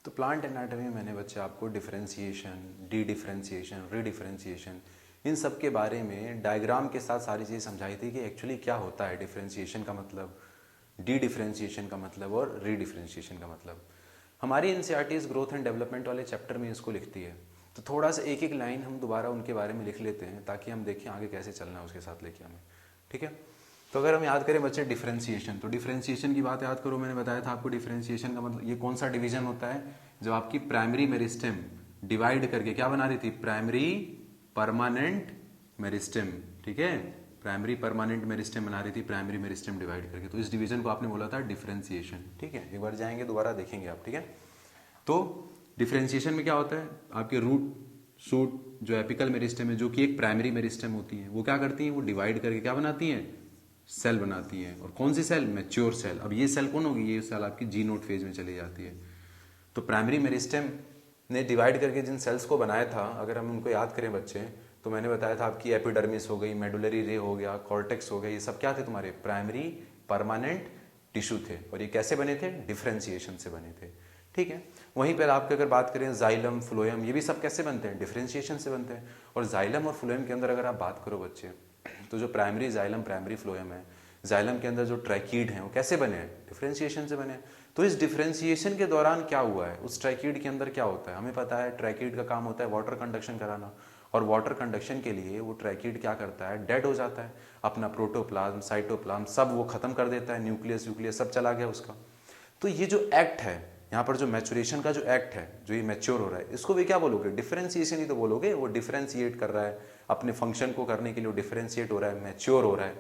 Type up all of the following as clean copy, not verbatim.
तो plant anatomy में मैंने बच्चे आपको डिफरेंशिएशन, डी डिफरेंशिएशन, रीडिफरेंशिएशन, इन सब के बारे में डायग्राम के साथ सारी चीज़ समझाई थी कि एक्चुअली क्या होता है डिफरेंशिएशन का मतलब, डी डिफरेंशिएशन का मतलब और रीडिफरेंशिएशन का मतलब। हमारी एनसीईआरटी ग्रोथ एंड डेवलपमेंट वाले चैप्टर में इसको लिखती है। तो थोड़ा सा एक एक लाइन हम दोबारा उनके बारे में लिख लेते हैं ताकि हम देखें आगे कैसे चलना है उसके साथ लेके हमें, ठीक है। तो अगर हम याद करें बच्चे डिफरेंशिएशन, तो डिफरेंशिएशन की बात याद करो, मैंने बताया था आपको डिफरेंशिएशन का मतलब ये कौन सा डिवीजन होता है, जब आपकी प्राइमरी मेरिस्टेम डिवाइड करके क्या बना रही थी, प्राइमरी परमानेंट मेरिस्टेम, ठीक है, प्राइमरी परमानेंट मेरिस्टेम बना रही थी प्राइमरी मेरिस्टेम डिवाइड करके, तो इस डिवीजन को आपने बोला था डिफरेंशिएशन, ठीक है। एक बार जाएंगे दोबारा देखेंगे आप, ठीक है। तो डिफरेंशिएशन में क्या होता है, आपके रूट शूट जो एपिकल मेरिस्टेम है, जो कि एक प्राइमरी मेरिस्टेम होती है, वो क्या करती है, वो डिवाइड करके क्या बनाती है, सेल बनाती है। और कौन सी सेल, मैच्योर सेल। अब ये सेल कौन होगी, ये सेल आपकी जी नोट फेज में चली जाती है। तो प्राइमरी मेरिस्टेम ने डिवाइड करके जिन सेल्स को बनाया था, अगर हम उनको याद करें बच्चे, तो मैंने बताया था आपकी एपिडर्मिस हो गई, मेडुलरी रे हो गया, कॉर्टेक्स हो गया, ये सब क्या थे तुम्हारे प्राइमरी परमानेंट टिश्यू थे। और ये कैसे बने थे, डिफरेंशिएशन से बने थे, ठीक है। वहीं पर आपके अगर बात करें जाइलम, फ्लोएम, ये भी सब कैसे बनते हैं, डिफरेंशिएशन से बनते हैं। और जाइलम और फ्लोएम के अंदर अगर आप बात करो बच्चे, तो जो प्राइमरी जाइलम प्राइमरी फ्लोएम है, जाइलम के अंदर जो ट्रैकीड हैं वो कैसे बने हैं, डिफरेंशिएशन से बने हैं। तो इस डिफरेंशिएशन के दौरान क्या हुआ है, उस ट्रैकीड के अंदर क्या होता है, हमें पता है ट्रैकीड का काम होता है वाटर कंडक्शन कराना, और वाटर कंडक्शन के लिए वो ट्रैकीड क्या करता है, डेड हो जाता है, अपना प्रोटोप्लाज्म साइटोप्लाज्म सब वो खत्म कर देता है, न्यूक्लियस न्यूक्लियस सब चला गया उसका। तो ये जो एक्ट है यहाँ पर, जो मैचुरेशन का जो एक्ट है, जो ये मैच्योर हो रहा है, इसको भी क्या बोलोगे, डिफरेंशिएशन ही तो बोलोगे। वो डिफरेंशिएट कर रहा है अपने फंक्शन को करने के लिए, डिफरेंशिएट हो रहा है, मैच्योर हो रहा है,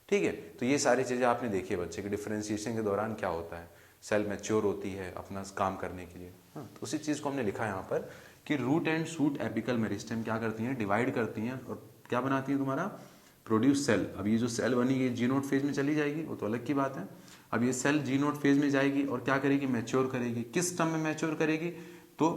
ठीक है। तो ये सारी चीज़ें आपने देखी है बच्चे कि डिफरेंशिएशन के दौरान क्या होता है, सेल मैच्योर होती है अपना काम करने के लिए। हाँ, तो उसी चीज़ को हमने लिखा है यहाँ पर कि root and shoot apical meristem क्या करती हैं, डिवाइड करती हैं और क्या बनाती हैं, तुम्हारा प्रोड्यूस सेल। अब ये जो सेल बनी ये जी नोट फेज में चली जाएगी, वो तो अलग की बात है। अब ये सेल जी नोट फेज में जाएगी और क्या करेगी, मैच्योर करेगी। किस टर्म में मैच्योर करेगी, तो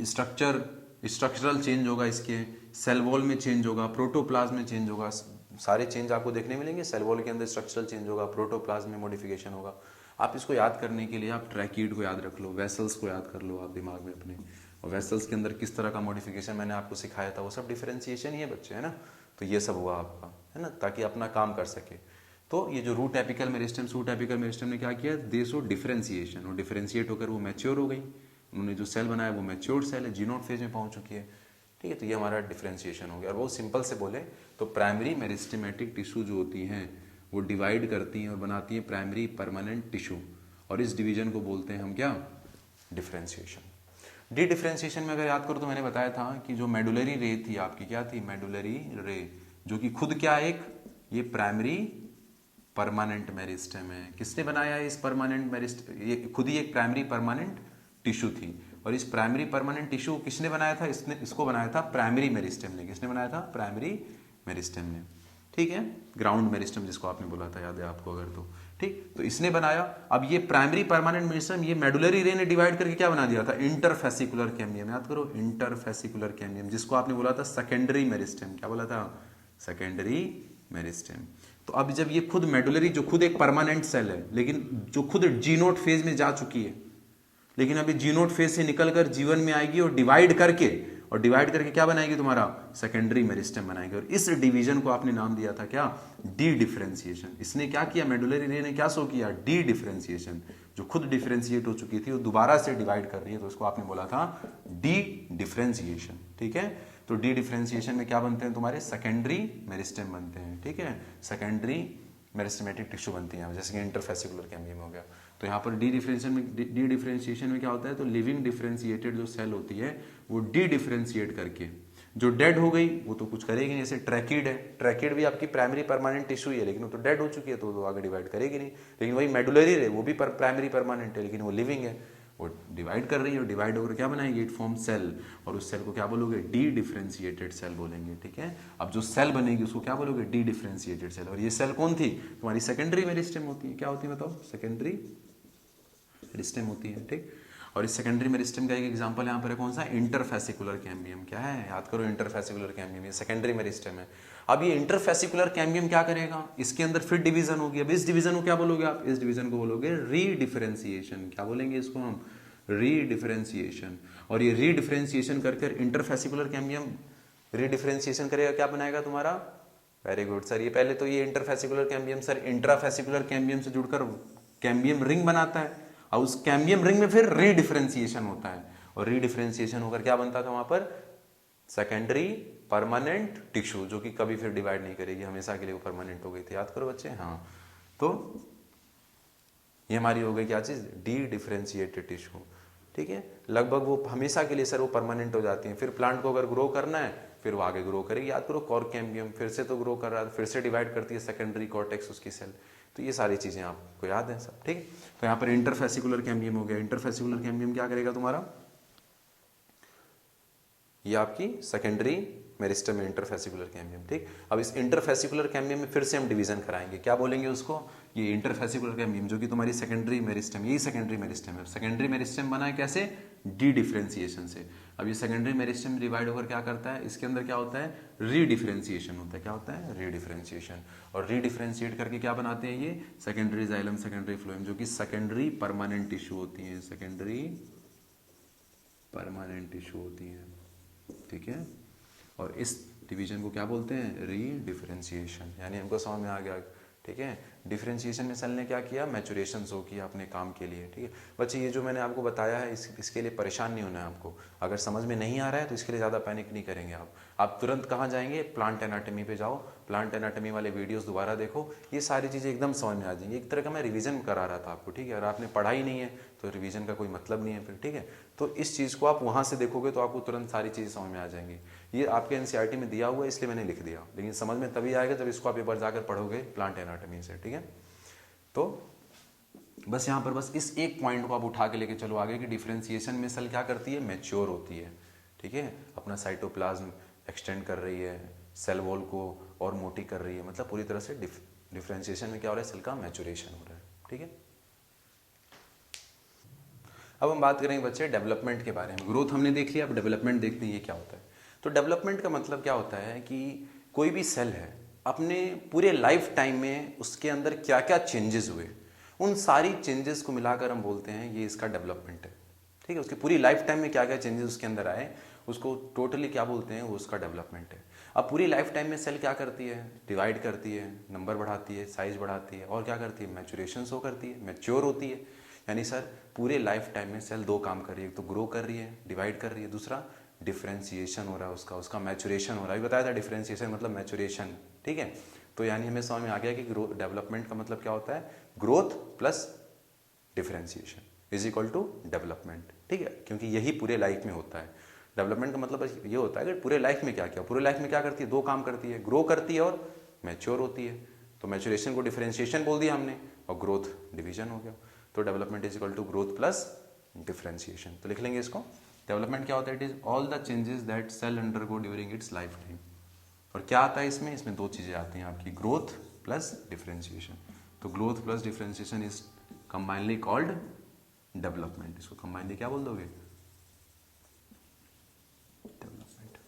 स्ट्रक्चरल चेंज होगा, इसके सेल वॉल में चेंज होगा, प्रोटोप्लाज्म में चेंज होगा, सारे चेंज आपको देखने मिलेंगे। सेल वॉल के अंदर स्ट्रक्चरल चेंज होगा, प्रोटोप्लाज्म में मॉडिफिकेशन होगा। आप इसको याद करने के लिए आप ट्रैकीड को याद रख लो, वेसल्स को याद कर लो आप दिमाग में अपने, और वेसल्स के अंदर किस तरह का मॉडिफिकेशन मैंने आपको सिखाया था, वो सब डिफरेंशिएशन ही है बच्चे, है ना। तो ये सब हुआ आपका, है ना, ताकि अपना काम कर सके। तो ये जो root apical meristem shoot apical meristem ने क्या किया, दे शो डिफरेंशिएशन, और डिफरेंशिएट होकर वो मैच्योर हो गई। उन्होंने जो सेल बनाया वो मैच्योर्ड सेल है, जी नोट फेज में पहुंच चुकी है, ठीक है। तो ये हमारा डिफरेंशिएशन हो गया। और वो सिंपल से बोले तो प्राइमरी मेरिस्टेमेटिक टिश्यू जो होती हैं वो डिवाइड करती हैं और बनाती हैं प्राइमरी परमानेंट टिश्यू, और इस डिवीजन को बोलते हैं हम क्या, डिफरेंशिएशन। डी डिफरेंशिएशन में अगर याद करो तो मैंने बताया था कि जो मेडुलरी रे थी आपकी, क्या थी, मेडुलरी रे, जो कि खुद क्या एक ये प्राइमरी परमानेंट मेरिस्टेम है। किसने बनाया है इस परमानेंट मेरिस्टेम, ये खुद ही एक प्राइमरी परमानेंट टिश्यू थी। और इस प्राइमरी परमानेंट टिश्यू किसने बनाया था, इसको बनाया था प्राइमरी मेरिस्टेम ने। किसने बनाया था, प्राइमरी मेरिस्टेम ने, ठीक है। ग्राउंड मेरिस्टेम जिसको आपने बोला था, याद है आपको अगर तो, ठीक। तो इसने बनाया। अब ये प्राइमरी परमानेंट मेरिस्टेम ये मेडुलरी रे ने डिवाइड करके क्या बना दिया था, इंटरफेसिकुलर कैम्बियम। याद करो, इंटरफेसिकुलर कैम्बियम, जिसको आपने बोला था सेकेंडरी मेरिस्टेम। क्या बोला था, सेकेंडरी मेरिस्टेम। तो अब जब ये खुद मेडुलरी, जो खुद एक परमानेंट सेल है, लेकिन जो खुद जी नोट फेज में जा चुकी है, लेकिन अभी जी नोट फेज से निकलकर जीवन में आएगी और डिवाइड करके क्या बनाएगी, तुम्हारा सेकेंडरी मेरिस्टेम बनाएगी। और इस डिवीजन को आपने नाम दिया था क्या, डी डिफरेंशिएशन। इसने क्या किया, मेडुलरी रे ने क्या शो किया, डी डिफरेंशिएशन। जो खुद डिफरेंशिएट हो चुकी थी वो दोबारा से डिवाइड कर रही है, तो उसको आपने बोला था डी डिफरेंशिएशन, ठीक है। तो डी डिफरेंशिएशन में क्या बनते हैं, तुम्हारे सेकेंडरी मेरिस्टेम बनते हैं, ठीक है। सेकेंडरी मेरिस्टेमेटिक टिश्यू बनती है, जैसे कि इंटरफेसिकुलर कैम्बियम हो गया। तो यहाँ पर डी डिफरेंशिएशन में क्या होता है, तो लिविंग डिफरेंशिएटेड जो सेल होती है वो डी डिफरेंशिएट करके, जो डेड हो गई वो तो कुछ करेगी नहीं। जैसे ट्रैकीड है, ट्रैकीड भी आपकी प्राइमरी परमानेंट टिश्यू ही है, लेकिन वो तो डेड हो चुकी है, तो वो आगे डिवाइड करेगी नहीं। लेकिन वही मेडुलरी है, वो भी प्राइमरी परमानेंट है, लेकिन वो लिविंग है, वो डिवाइड कर रही है, और डिवाइड होकर क्या बनाएगी, इट फॉर्म सेल। और उस सेल को क्या बोलोगे, डी डिफरेंशिएटेड सेल बोलेंगे, ठीक है। अब जो सेल बनेगी उसको क्या बोलोगे, डी डिफरेंशिएटेड सेल। और ये सेल कौन थी, तुम्हारी सेकेंडरी मेरिस्टेम होती है। क्या होती है बताओ, सेकेंडरी मेरिस्टेम होती है, ठीक। और इस सेकेंडरी मेरिस्टेम का एक एग्जांपल यहाँ पर है, कौन सा, इंटरफेसिकुलर कैम्बियम। क्या है, याद करो, इंटरफेसिकुलर कैम्बियम, ये सेकेंडरी मेरिस्टेम है। अब ये इंटरफेसिकुलर कैम्बियम क्या करेगा, इसके अंदर फिर डिवीजन होगी। अब इस डिवीजन को क्या बोलोगे आप, इस डिवीजन को बोलोगे री डिफरेंशिएशन। क्या बोलेंगे इसको हम, रीडिफरेंशिएशन। और ये रीडिफरेंशिएशन करके इंटरफेसिकुलर कैम्बियम रीडिफरेंशिएशन करेगा, क्या बनाएगा तुम्हारा? Very good sir. ये पहले तो ये interfascicular cambium sir intrafascicular cambium से जुड़कर कैम्बियम रिंग बनाता है, और उस कैम्बियम रिंग में फिर रीडिफरेंशिएशन होता है, और रीडिफरेंशिएशन होकर क्या बनता था वहां पर? सेकेंडरी परमानेंट टिश्यू, जो कि कभी फिर डिवाइड नहीं करेगी, हमेशा के लिए वो परमानेंट हो गई थी। याद करो बच्चे। हाँ, तो ये हमारी हो गई क्या चीज? D differentiated tissue. ठीक है, लगभग वो हमेशा के लिए सर वो परमानेंट हो जाती है। फिर प्लांट को अगर ग्रो करना है फिर वो आगे ग्रो करेगी। याद करो कॉर्क कैम्बियम फिर से तो ग्रो कर रहा है, फिर से डिवाइड करती है सेकेंडरी कॉर्टेक्स उसकी सेल। तो ये सारी चीजें आपको याद है सब। ठीक है, तो यहाँ पर इंटरफेसिकुलर कैम्बियम हो गया। इंटरफेसिकुलर कैम्बियम क्या करेगा तुम्हारा? ये आपकी सेकेंडरी मेरिस्टम में इंटरफेसिकुलर कैम्बियम। ठीक, अब इस इंटरफेसिकुलर कैम्बियम में फिर से हम डिवीजन कराएंगे। क्या बोलेंगे उसको? ये इंटरफेसिकुलर कैम्बियम जो कि तुम्हारी सेकेंडरी मेरिस्टम, यही सेकेंडरी मेरिस्टम है। सेकेंडरी मेरिस्टम बना है कैसे? डी डिफरेंशिएशन से। अब ये सेकेंडरी मेरिस्टम डिवाइड होकर क्या करता है? इसके अंदर क्या होता है? रीडिफरेंशिएशन होता है। क्या होता है? रीडिफरेंशिएशन। और रीडिफरेंशिएट करके क्या बनाते हैं? ये सेकेंडरी जाइलम, सेकेंडरी फ्लोएम, जो कि सेकेंडरी परमानेंट टिश्यू होती है। सेकेंडरी परमानेंट टिश्यू होती है। ठीक है, और इस डिवीजन को क्या बोलते हैं? रीडिफरेंशिएशन। यानी हमको समझ में आ गया। ठीक है, डिफरेंशिएशन में सेल ने क्या किया? मैचुरेशन शो किया अपने काम के लिए। ठीक है बच्चे, ये जो मैंने आपको बताया है इसके लिए परेशान नहीं होना है आपको। अगर समझ में नहीं आ रहा है तो इसके लिए ज़्यादा पैनिक नहीं करेंगे आप तुरंत कहाँ जाएंगे? प्लांट एनाटॉमी पे जाओ, प्लांट एनाटॉमी वाले वीडियोस दोबारा देखो, ये सारी चीज़ें एकदम समझ में आ जाएंगी। एक तरह का मैं रिवीजन करा रहा था आपको। ठीक है, अगर आपने पढ़ा ही नहीं है तो रिवीजन का कोई मतलब नहीं है फिर। ठीक है, तो इस चीज़ को आप वहाँ से देखोगे तो आपको तुरंत सारी चीज़ें समझ में आ जाएंगी। ये आपके एनसीईआरटी में दिया हुआ है इसलिए मैंने लिख दिया, लेकिन समझ में तभी आएगा जब इसको आप एक बार जाकर पढ़ोगे प्लांट एनाटॉमी से। ठीक है, तो बस यहाँ पर बस इस एक पॉइंट को आप उठा के लेके चलो आगे कि डिफरेंशिएशन में सेल क्या करती है? मैच्योर होती है। ठीक है, अपना साइटोप्लाज्म एक्सटेंड कर रही है, सेल वॉल को और मोटी कर रही है, मतलब पूरी तरह से डिफरेंशिएशन में क्या हो रहा है? सेल का मैच्योरेशन हो रहा है। ठीक है, अब हम बात करेंगे बच्चे डेवलपमेंट के बारे में। ग्रोथ हमने देख लिया, अब डेवलपमेंट देखते हैं ये क्या होता है। तो डेवलपमेंट का मतलब क्या होता है कि कोई भी सेल है अपने पूरे लाइफ टाइम में उसके अंदर क्या क्या चेंजेस हुए, उन सारी चेंजेस को मिलाकर हम बोलते हैं ये इसका डेवलपमेंट है। ठीक है, उसकी पूरी लाइफ टाइम में क्या क्या चेंजेस उसके अंदर आए उसको टोटली क्या बोलते हैं? वो उसका डेवलपमेंट है। अब पूरी लाइफ टाइम में सेल क्या करती है? डिवाइड करती है, नंबर बढ़ाती है, साइज बढ़ाती है, और क्या करती है? मैचुरेशन शो करती है, मैच्योर होती है। यानी सर पूरे लाइफ टाइम में सेल दो काम कर रही है, एक तो ग्रो कर रही है, डिवाइड कर रही है, दूसरा डिफरेंशिएशन हो रहा है उसका मैचुरेशन हो रहा है। अभी बताया था डिफरेंशिएशन मतलब मैचुरेशन। ठीक है, तो यानी हमें समझ में आ गया कि डेवलपमेंट का मतलब क्या होता है? Growth plus differentiation is equal to development. ठीक है, क्योंकि यही पूरे लाइफ में होता है। डेवलपमेंट का मतलब ये होता है कि पूरे लाइफ में क्या क्या, पूरे लाइफ में क्या करती है? दो काम करती है, ग्रो करती है और मैच्योर होती है। तो मैचुरेशन को डिफरेंशिएशन बोल दिया हमने और ग्रोथ डिवीजन हो गया। तो development is equal to growth plus differentiation. तो लिख लेंगे इसको। डेवलपमेंट क्या होता है? It is all the changes that cell undergo during its life time. और क्या आता है इसमें? इसमें दो चीजें आती हैं आपकी, ग्रोथ प्लस डिफरेंशिएशन। तो growth plus differentiation is combinedly called development. इसको कंबाइनली क्या बोल दोगे? डेवलपमेंट।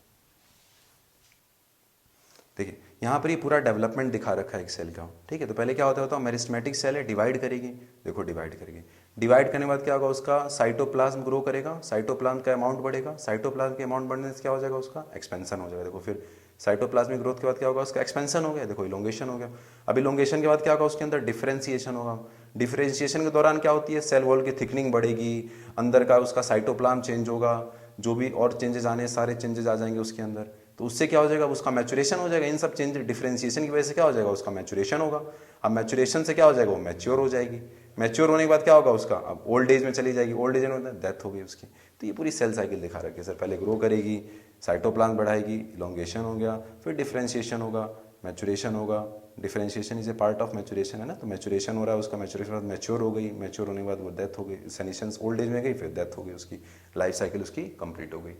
देखिए यहाँ पर ये पूरा डेवलपमेंट दिखा रखा है एक सेल का। ठीक है, तो पहले क्या होता है? मेरिस्टेमेटिक सेल है, डिवाइड करेगी। देखो डिवाइड करेगी, डिवाइड करने के बाद क्या होगा? उसका साइटोप्लाज्म ग्रो करेगा, साइटोप्लाज्म का अमाउंट बढ़ेगा, साइटोप्लाज्म के अमाउंट बढ़ने से क्या हो जाएगा? उसका एक्सपेंशन हो जाएगा। देखो फिर साइटोप्लाज्मिक ग्रोथ के बाद क्या होगा? उसका एक्सपेंशन हो गया, देखो इलोंगेशन हो गया। अब इलोंगेशन के बाद क्या होगा? उसके अंदर डिफरेंशिएशन होगा। डिफरेंशिएशन के दौरान क्या होती है? सेल वॉल की थिकनिंग बढ़ेगी, अंदर का उसका साइटोप्लाज्म चेंज होगा, जो भी और चेंजेस आने सारे चेंजेस आ जाएंगे उसके अंदर। तो उससे क्या हो जाएगा? उसका मैचुरेशन हो जाएगा। इन सब चेंज डिफरेंशिएशन की वजह से क्या हो जाएगा? उसका मैचुरेशन होगा। अब मैचुरेशन से क्या हो जाएगा? वो मैच्योर हो जाएगी। मैच्योर होने के बाद क्या होगा? उसका अब ओल्ड एज में चली जाएगी, ओल्ड एज में डेथ हो गई उसकी। तो ये पूरी सेल साइकिल दिखा रखी है सर। पहले ग्रो करेगी, साइटोप्लाज्म बढ़ाएगी, इलोंगेशन हो गया, फिर डिफरेंशिएशन होगा, मैचुरेशन होगा। Differentiation is a part of maturation है ना, तो मैचुरेशन हो रहा है उसका, मैचुरेशन के बाद मैच्योर हो गई, मैच्योर होने के बाद वो डेथ हो गई, सेनिशंस ओल्ड एज में गई, फिर डेथ हो गई उसकी, लाइफ साइकिल उसकी कंप्लीट हो गई।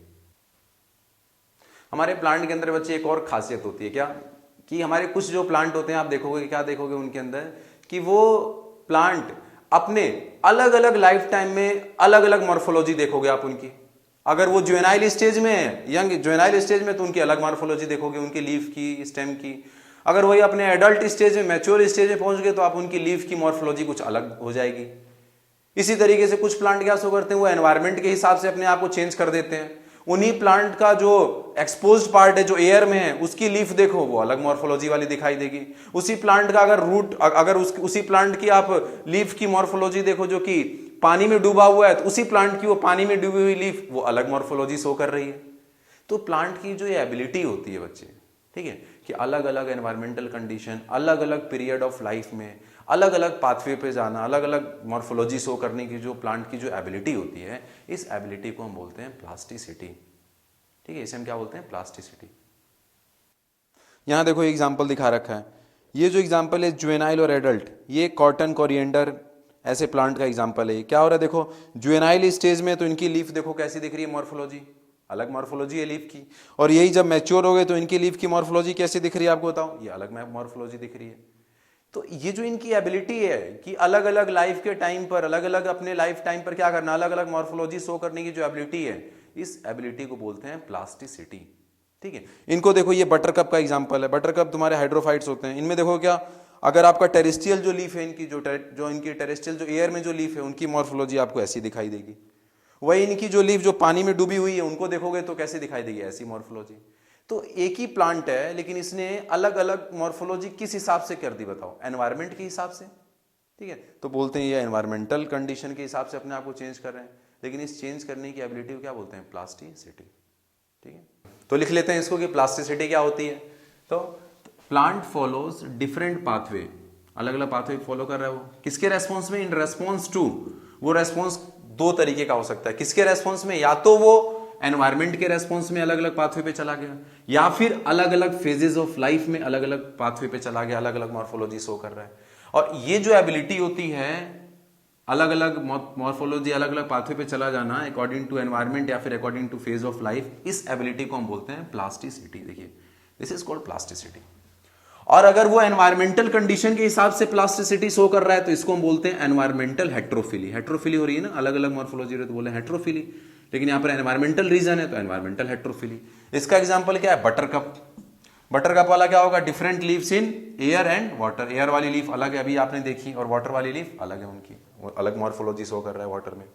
हमारे प्लांट के अंदर बच्चे एक और खासियत होती है क्या, कि हमारे कुछ जो प्लांट होते हैं आप देखोगे, क्या देखोगे उनके अंदर, कि वो प्लांट अपने अलग अलग लाइफ टाइम में अलग अलग मॉर्फोलॉजी देखोगे आप उनकी। अगर वो जुवेनाइल स्टेज में है, यंग जुवेनाइल स्टेज में, तो उनकी अलग मॉर्फोलॉजी देखोगे, उनकी लीफ की, स्टेम की। अगर वही अपने एडल्ट स्टेज में, मैच्योर स्टेज में पहुंच गए, तो आप उनकी लीफ की मॉर्फोलॉजी कुछ अलग हो जाएगी। इसी तरीके से कुछ प्लांट क्या शो करते हैं, वो एनवायरमेंट के हिसाब से अपने आप को चेंज कर देते हैं। उन्हीं प्लांट का जो एक्सपोज्ड पार्ट है, जो एयर में है, उसकी लीफ देखो वो अलग मॉर्फोलॉजी वाली दिखाई देगी। उसी प्लांट का अगर रूट, अगर उसी प्लांट की आप लीफ की मॉर्फोलॉजी देखो जो कि पानी में डूबा हुआ है, तो उसी प्लांट की वो पानी में डूबी हुई लीफ वो अलग मॉर्फोलॉजी शो कर रही है। तो प्लांट की जो ये एबिलिटी होती है बच्चे, ठीक है, कि अलग अलग एनवायरमेंटल कंडीशन, अलग अलग पीरियड ऑफ लाइफ में अलग अलग पाथवे पे जाना, अलग अलग मॉर्फोलॉजी शो करने की जो प्लांट की जो एबिलिटी होती है, इस एबिलिटी को हम बोलते हैं प्लास्टिसिटी। ठीक है, इसे हम क्या बोलते हैं, प्लास्टिसिटी। यहां देखो एग्जाम्पल दिखा रखा है, ये जो एग्जाम्पल है जुवेनाइल और एडल्ट, ये कॉटन, कोरिएंडर ऐसे प्लांट का एग्जाम्पल है। क्या हो रहा है देखो, जुवेनाइल स्टेज में तो इनकी लीफ देखो कैसी दिख रही है, मॉर्फोलॉजी अलग मॉर्फोलॉजी है लीफ की, और यही जब मैच्योर हो गए तो इनकी लीफ की मॉर्फोलॉजी कैसी दिख रही है आपको बताओ, ये अलग मॉर्फोलॉजी दिख रही है। तो ये जो इनकी एबिलिटी है कि अलग अलग लाइफ के टाइम पर, अलग अलग अपने लाइफ टाइम पर क्या करना, अलग अलग मॉर्फोलॉजी शो करने की जो एबिलिटी है, इस एबिलिटी को बोलते हैं प्लास्टिसिटी। ठीक है, इनको देखो, ये बटरकप का एग्जांपल है। बटरकप तुम्हारे हाइड्रोफाइट्स होते हैं, इनमें देखो क्या, अगर आपका टेरेस्ट्रियल जो लीफ है इनकी, जो इनकी टेरेस्ट्रियल जो एयर में जो लीफ है, उनकी मॉर्फोलॉजी आपको ऐसी दिखाई देगी। वही इनकी जो लीफ जो पानी में डूबी हुई है, उनको देखोगे तो कैसे दिखाई देगी, ऐसी मॉर्फोलॉजी। तो एक ही प्लांट है, लेकिन इसने अलग अलग मॉर्फोलॉजी किस हिसाब से कर दी बताओ, एनवायरमेंट के हिसाब से। ठीक है, तो बोलते हैं ये एनवायरमेंटल कंडीशन के हिसाब से अपने आप को चेंज कर रहे हैं, लेकिन इस चेंज करने की एबिलिटी को क्या बोलते हैं, प्लास्टिसिटी। ठीक है, तो लिख लेते हैं इसको कि प्लास्टिसिटी क्या होती है। तो प्लांट फॉलोज डिफरेंट पाथवे, अलग अलग पाथवे फॉलो कर रहा है वो, किसके रेस्पॉन्स में, इन रेस्पॉन्स टू। वो रेस्पॉन्स दो तरीके का हो सकता है, किसके रेस्पॉन्स में, या तो वो एनवायरमेंट के रेस्पॉन्स में अलग अलग पाथवे पे चला गया, या फिर अलग अलग फेजेस ऑफ लाइफ में अलग अलग पाथवे पे चला गया, अलग अलग मॉर्फोलॉजी शो कर रहा है। और ये जो एबिलिटी होती है, अलग अलग मॉर्फोलॉजी, अलग अलग पाथवे पे चला जाना अकॉर्डिंग टू एनवायरमेंट या फिर according two phase of life, इस एबिलिटी को हम बोलते हैं प्लास्टिसिटी। देखिए, दिस इज कॉल्ड प्लास्टिसिटी। और अगर वो एनवायरमेंटल कंडीशन के हिसाब से प्लास्टिसिटी शो कर रहा है, तो इसको हम बोलते हैं एनवायरमेंटल हेट्रोफिली। हेट्रोफिली हो रही है ना, अलग अलग मॉर्फोलॉजी तो बोले हेट्रोफिली, लेकिन यहां पर एनवायरमेंटल रीजन है तो एनवायरमेंटल हेट्रोफिली। इसका एग्जांपल क्या है, बटरकप। बटरकप वाला क्या होगा, different leaves in air and water. Air वाली लीफ अलग है, अभी आपने देखी, और वाटर वाली लीफ अलग है, उनकी अलग मॉर्फोलॉजी शो कर रहा है वाटर में।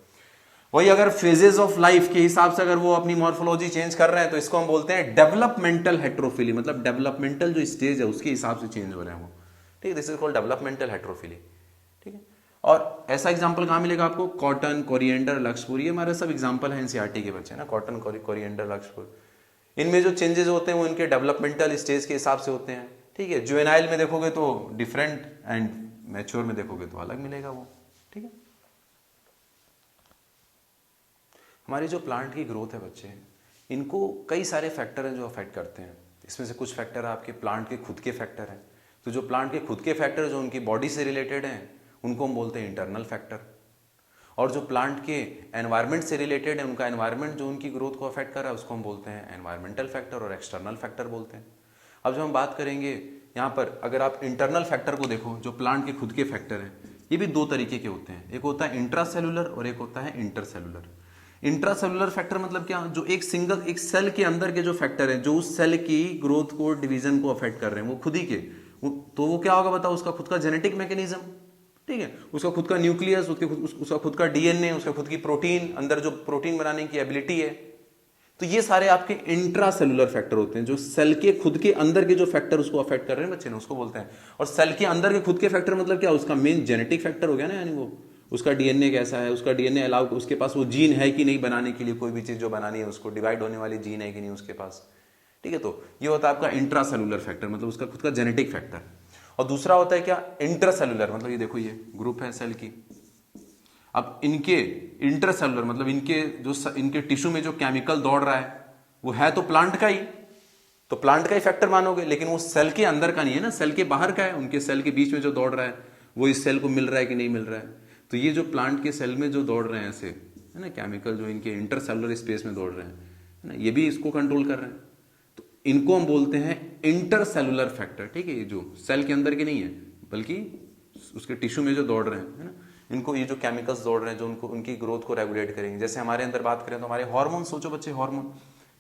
वही अगर फेजेस ऑफ लाइफ के हिसाब से अगर वो अपनी मॉर्फोलॉजी चेंज कर रहे हैं, तो इसको हम बोलते हैं डेवलपमेंटल हेट्रोफिली, मतलब डेवलपमेंटल जो स्टेज है उसके हिसाब से चेंज हो रहे हैं वो। ठीक है, this is called developmental heterophylly. ठीक है, और ऐसा एग्जांपल कहां मिलेगा आपको, कॉटन, कोरिएंडर, लक्ष्यपुर, ये हमारे सब एग्जांपल है एनसीईआरटी के बच्चे ना, कॉटन, कोरिएंडर, लक्ष्यपुर। इनमें जो चेंजेस होते हैं वो इनके डेवलपमेंटल स्टेज के हिसाब से होते हैं। ठीक है, जुवेनाइल में देखोगे तो डिफरेंट, एंड मैच्योर में देखोगे तो अलग मिलेगा वो। ठीक है, हमारी जो प्लांट की ग्रोथ है बच्चे, इनको कई सारे फैक्टर हैं जो अफेक्ट करते हैं। इसमें से कुछ फैक्टर आपके प्लांट के खुद के फैक्टर हैं। तो जो प्लांट के खुद के फैक्टर जो उनकी बॉडी से रिलेटेड हैं, उनको हम बोलते हैं इंटरनल फैक्टर। और जो प्लांट के एनवायरनमेंट से रिलेटेड है, उनका एनवायरनमेंट जो उनकी ग्रोथ को अफेक्ट कर रहा है, उसको हम बोलते हैं एनवायरमेंटल फैक्टर, और एक्सटर्नल फैक्टर बोलते हैं। अब जब हम बात करेंगे यहाँ पर, अगर आप इंटरनल फैक्टर को देखो, जो प्लांट के खुद के फैक्टर हैं, ये भी दो तरीके के होते हैं। एक होता है इंट्रासेलुलर और एक होता है इंटरसेलुलर। इंट्रासेलुलर फैक्टर मतलब क्या, जो एक सेल के अंदर के जो फैक्टर हैं, जो उस सेल की ग्रोथ को, डिवीजन को अफेक्ट कर रहे हैं, वो खुद ही के, तो वो क्या होगा बताओ, उसका खुद का जेनेटिक मैकेनिज्म। ठीक है, उसका खुद का न्यूक्लियस, उसका खुद का डीएनए, उसका खुद की प्रोटीन, अंदर जो प्रोटीन बनाने की एबिलिटी है। तो ये सारे आपके इंट्रासेलुलर फैक्टर होते हैं, जो सेल के खुद के अंदर के जो फैक्टर उसको अफेक्ट कर रहे हैं बच्चे ने, उसको बोलते हैं। और सेल के अंदर के खुद के फैक्टर मतलब क्या, उसका मेन जेनेटिक फैक्टर हो गया ना, यानी वो उसका डीएनए कैसा है, उसका डीएनए अलाउ, उसके पास वो जीन है कि नहीं बनाने के लिए, कोई भी चीज जो बनानी है उसको डिवाइड होने वाली जीन है कि नहीं उसके पास। ठीक है, तो ये होता है आपका इंट्रासेलुलर फैक्टर, मतलब उसका खुद का जेनेटिक फैक्टर। और दूसरा होता है क्या, इंटरसेलुलर, मतलब ये देखो, ये ग्रुप है सेल की। अब इनके इंटरसेलुलर मतलब इनके टिश्यू में जो केमिकल दौड़ रहा है, वो है तो प्लांट का ही, तो प्लांट का ही फैक्टर मानोगे, लेकिन वो सेल के अंदर का नहीं है ना, सेल के बाहर का है। उनके सेल के बीच में जो दौड़ रहा है, वो इस सेल को मिल रहा है कि नहीं मिल रहा है। तो ये जो प्लांट के सेल में जो दौड़ रहे हैं ऐसे, है ना, केमिकल जो इनके इंटरसेलुलर स्पेस में दौड़ रहे हैं, है ना, ये भी इसको कंट्रोल कर रहे हैं। तो इनको हम बोलते हैं इंटरसेलुलर फैक्टर। ठीक है, ये जो सेल के अंदर के नहीं है, बल्कि उसके टिश्यू में जो दौड़ रहे हैं, है ना, इनको, ये जो केमिकल्स दौड़ रहे हैं जो उनको, उनकी ग्रोथ को रेगुलेट करेंगे। जैसे हमारे अंदर बात करें तो हमारे हार्मोन, सोचो बच्चे, हार्मोन,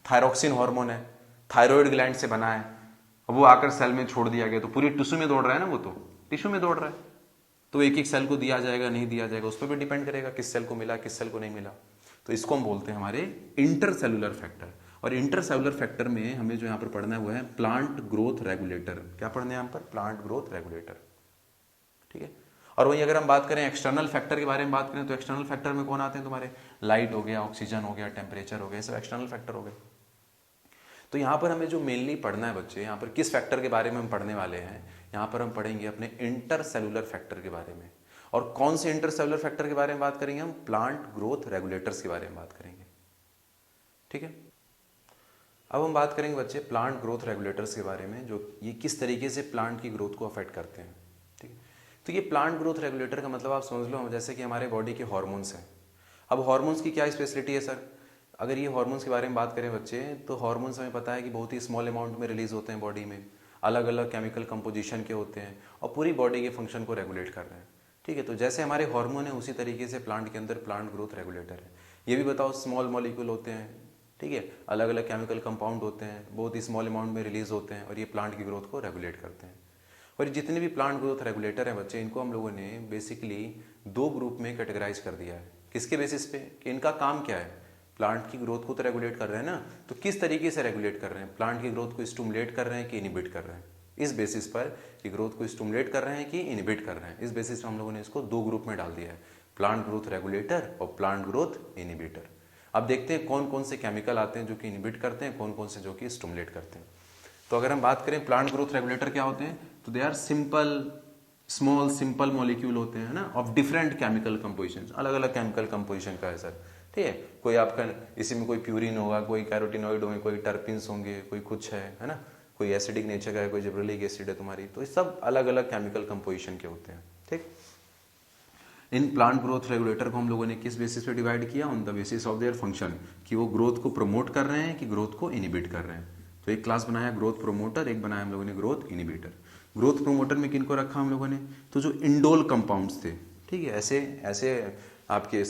थायरोक्सिन हार्मोन है, थायराइड ग्लैंड से बना है, अब वो आकर सेल में छोड़ दिया गया तो पूरी टिश्यू में दौड़ रहा है ना, वो तो टिश्यू में दौड़ रहा है। तो एक एक सेल को दिया जाएगा नहीं दिया जाएगा, उस पर भी डिपेंड करेगा किस सेल को मिला किस सेल को नहीं मिला। तो इसको हम बोलते हैं हमारे इंटरसेलुलर फैक्टर। और इंटरसेलुलर फैक्टर में हमें जो यहाँ पर पढ़ना हुआ है प्लांट ग्रोथ रेगुलेटर। क्या पढ़ना है यहाँ पर? प्लांट ग्रोथ रेगुलेटर, ठीक है। और वही अगर हम बात करें एक्सटर्नल फैक्टर के बारे में बात करें तो एक्सटर्नल फैक्टर में कौन आते हैं तुम्हारे? लाइट हो गया, ऑक्सीजन हो गया, टेम्परेचर हो गया, सब एक्सटर्नल फैक्टर हो गए। तो यहाँ पर हमें जो मेनली पढ़ना है बच्चे, यहाँ पर किस फैक्टर के बारे में हम पढ़ने वाले हैं? यहाँ पर हम पढ़ेंगे अपने इंटरसेलुलर फैक्टर के बारे में। और कौन से इंटरसेलुलर फैक्टर के बारे में बात करेंगे? हम प्लांट ग्रोथ रेगुलेटर्स के बारे में बात करेंगे, ठीक है। अब हम बात करेंगे बच्चे प्लांट ग्रोथ रेगुलेटर्स के बारे में, जो ये किस तरीके से प्लांट की ग्रोथ को अफेक्ट करते हैं, ठीक है। तो ये प्लांट ग्रोथ रेगुलेटर का मतलब आप समझ लो जैसे कि हमारे बॉडी के हॉर्मोन्स हैं। अब हॉर्मोन्स की क्या स्पेशलिटी है सर? अगर ये हॉर्मोन्स के बारे में बात करें बच्चे, तो हॉर्मोन्स हमें पता है कि बहुत ही स्मॉल अमाउंट में रिलीज होते हैं बॉडी में, अलग अलग केमिकल कंपोजिशन के होते हैं और पूरी बॉडी के फंक्शन को रेगुलेट कर रहे हैं, ठीक है। तो जैसे हमारे हार्मोन है उसी तरीके से प्लांट के अंदर प्लांट ग्रोथ रेगुलेटर है। ये भी बताओ स्मॉल मॉलिक्यूल होते हैं, ठीक है, अलग अलग केमिकल कंपाउंड होते हैं, बहुत ही स्मॉल अमाउंट में रिलीज होते हैं और ये प्लांट की ग्रोथ को रेगुलेट करते हैं। और जितने भी प्लांट ग्रोथ रेगुलेटर हैं बच्चे, इनको हम लोगों ने बेसिकली दो ग्रुप में कैटेगराइज कर दिया है। किसके बेसिस पे? कि इनका काम क्या है? प्लांट की ग्रोथ को तो रेगुलेट कर रहे हैं ना, तो किस तरीके से रेगुलेट कर रहे हैं? प्लांट की ग्रोथ को स्टिमुलेट कर रहे हैं कि इनिबिट कर रहे हैं? इस बेसिस पर कि ग्रोथ को स्टिमुलेट कर रहे हैं कि इनिबिट कर रहे हैं, इस बेसिस पर हम लोगों ने इसको दो ग्रुप में डाल दिया है, प्लांट ग्रोथ रेगुलेटर और प्लांट ग्रोथ इनिबिटर। अब देखते हैं कौन कौन से केमिकल आते हैं जो कि इनिबिट करते हैं, कौन कौन से जो कि स्टिमुलेट करते हैं। तो अगर हम बात करें प्लांट ग्रोथ रेगुलेटर क्या होते हैं, तो they are small simple molecule होते हैं ना, ऑफ डिफरेंट केमिकल कंपोजिशन, अलग अलग केमिकल कंपोजिशन का है सर, ठीक है। कोई आपका इसी में कोई प्यूरिन होगा, कोई कैरोटिनॉइड होंगे, कोई टर्पिन्स होंगे, कोई कुछ है ना, कोई एसिडिक नेचर का है, कोई जिब्रेलिक एसिड है तुम्हारी, तो ये सब अलग अलग केमिकल कंपोजिशन के होते हैं, ठीक। इन प्लांट ग्रोथ रेगुलेटर को हम लोगों ने किस बेसिस पे डिवाइड किया? On the basis of their function, कि वो ग्रोथ को प्रमोट कर रहे हैं कि ग्रोथ को इनिबिट कर रहे हैं। तो एक क्लास बनाया ग्रोथ प्रोमोटर, एक बनाया हम लोगों ने ग्रोथ इनिबिटर। ग्रोथ प्रोमोटर में किनको रखा हम लोगों ने? तो जो इंडोल कंपाउंड्स थे, ठीक है, ऐसे आपके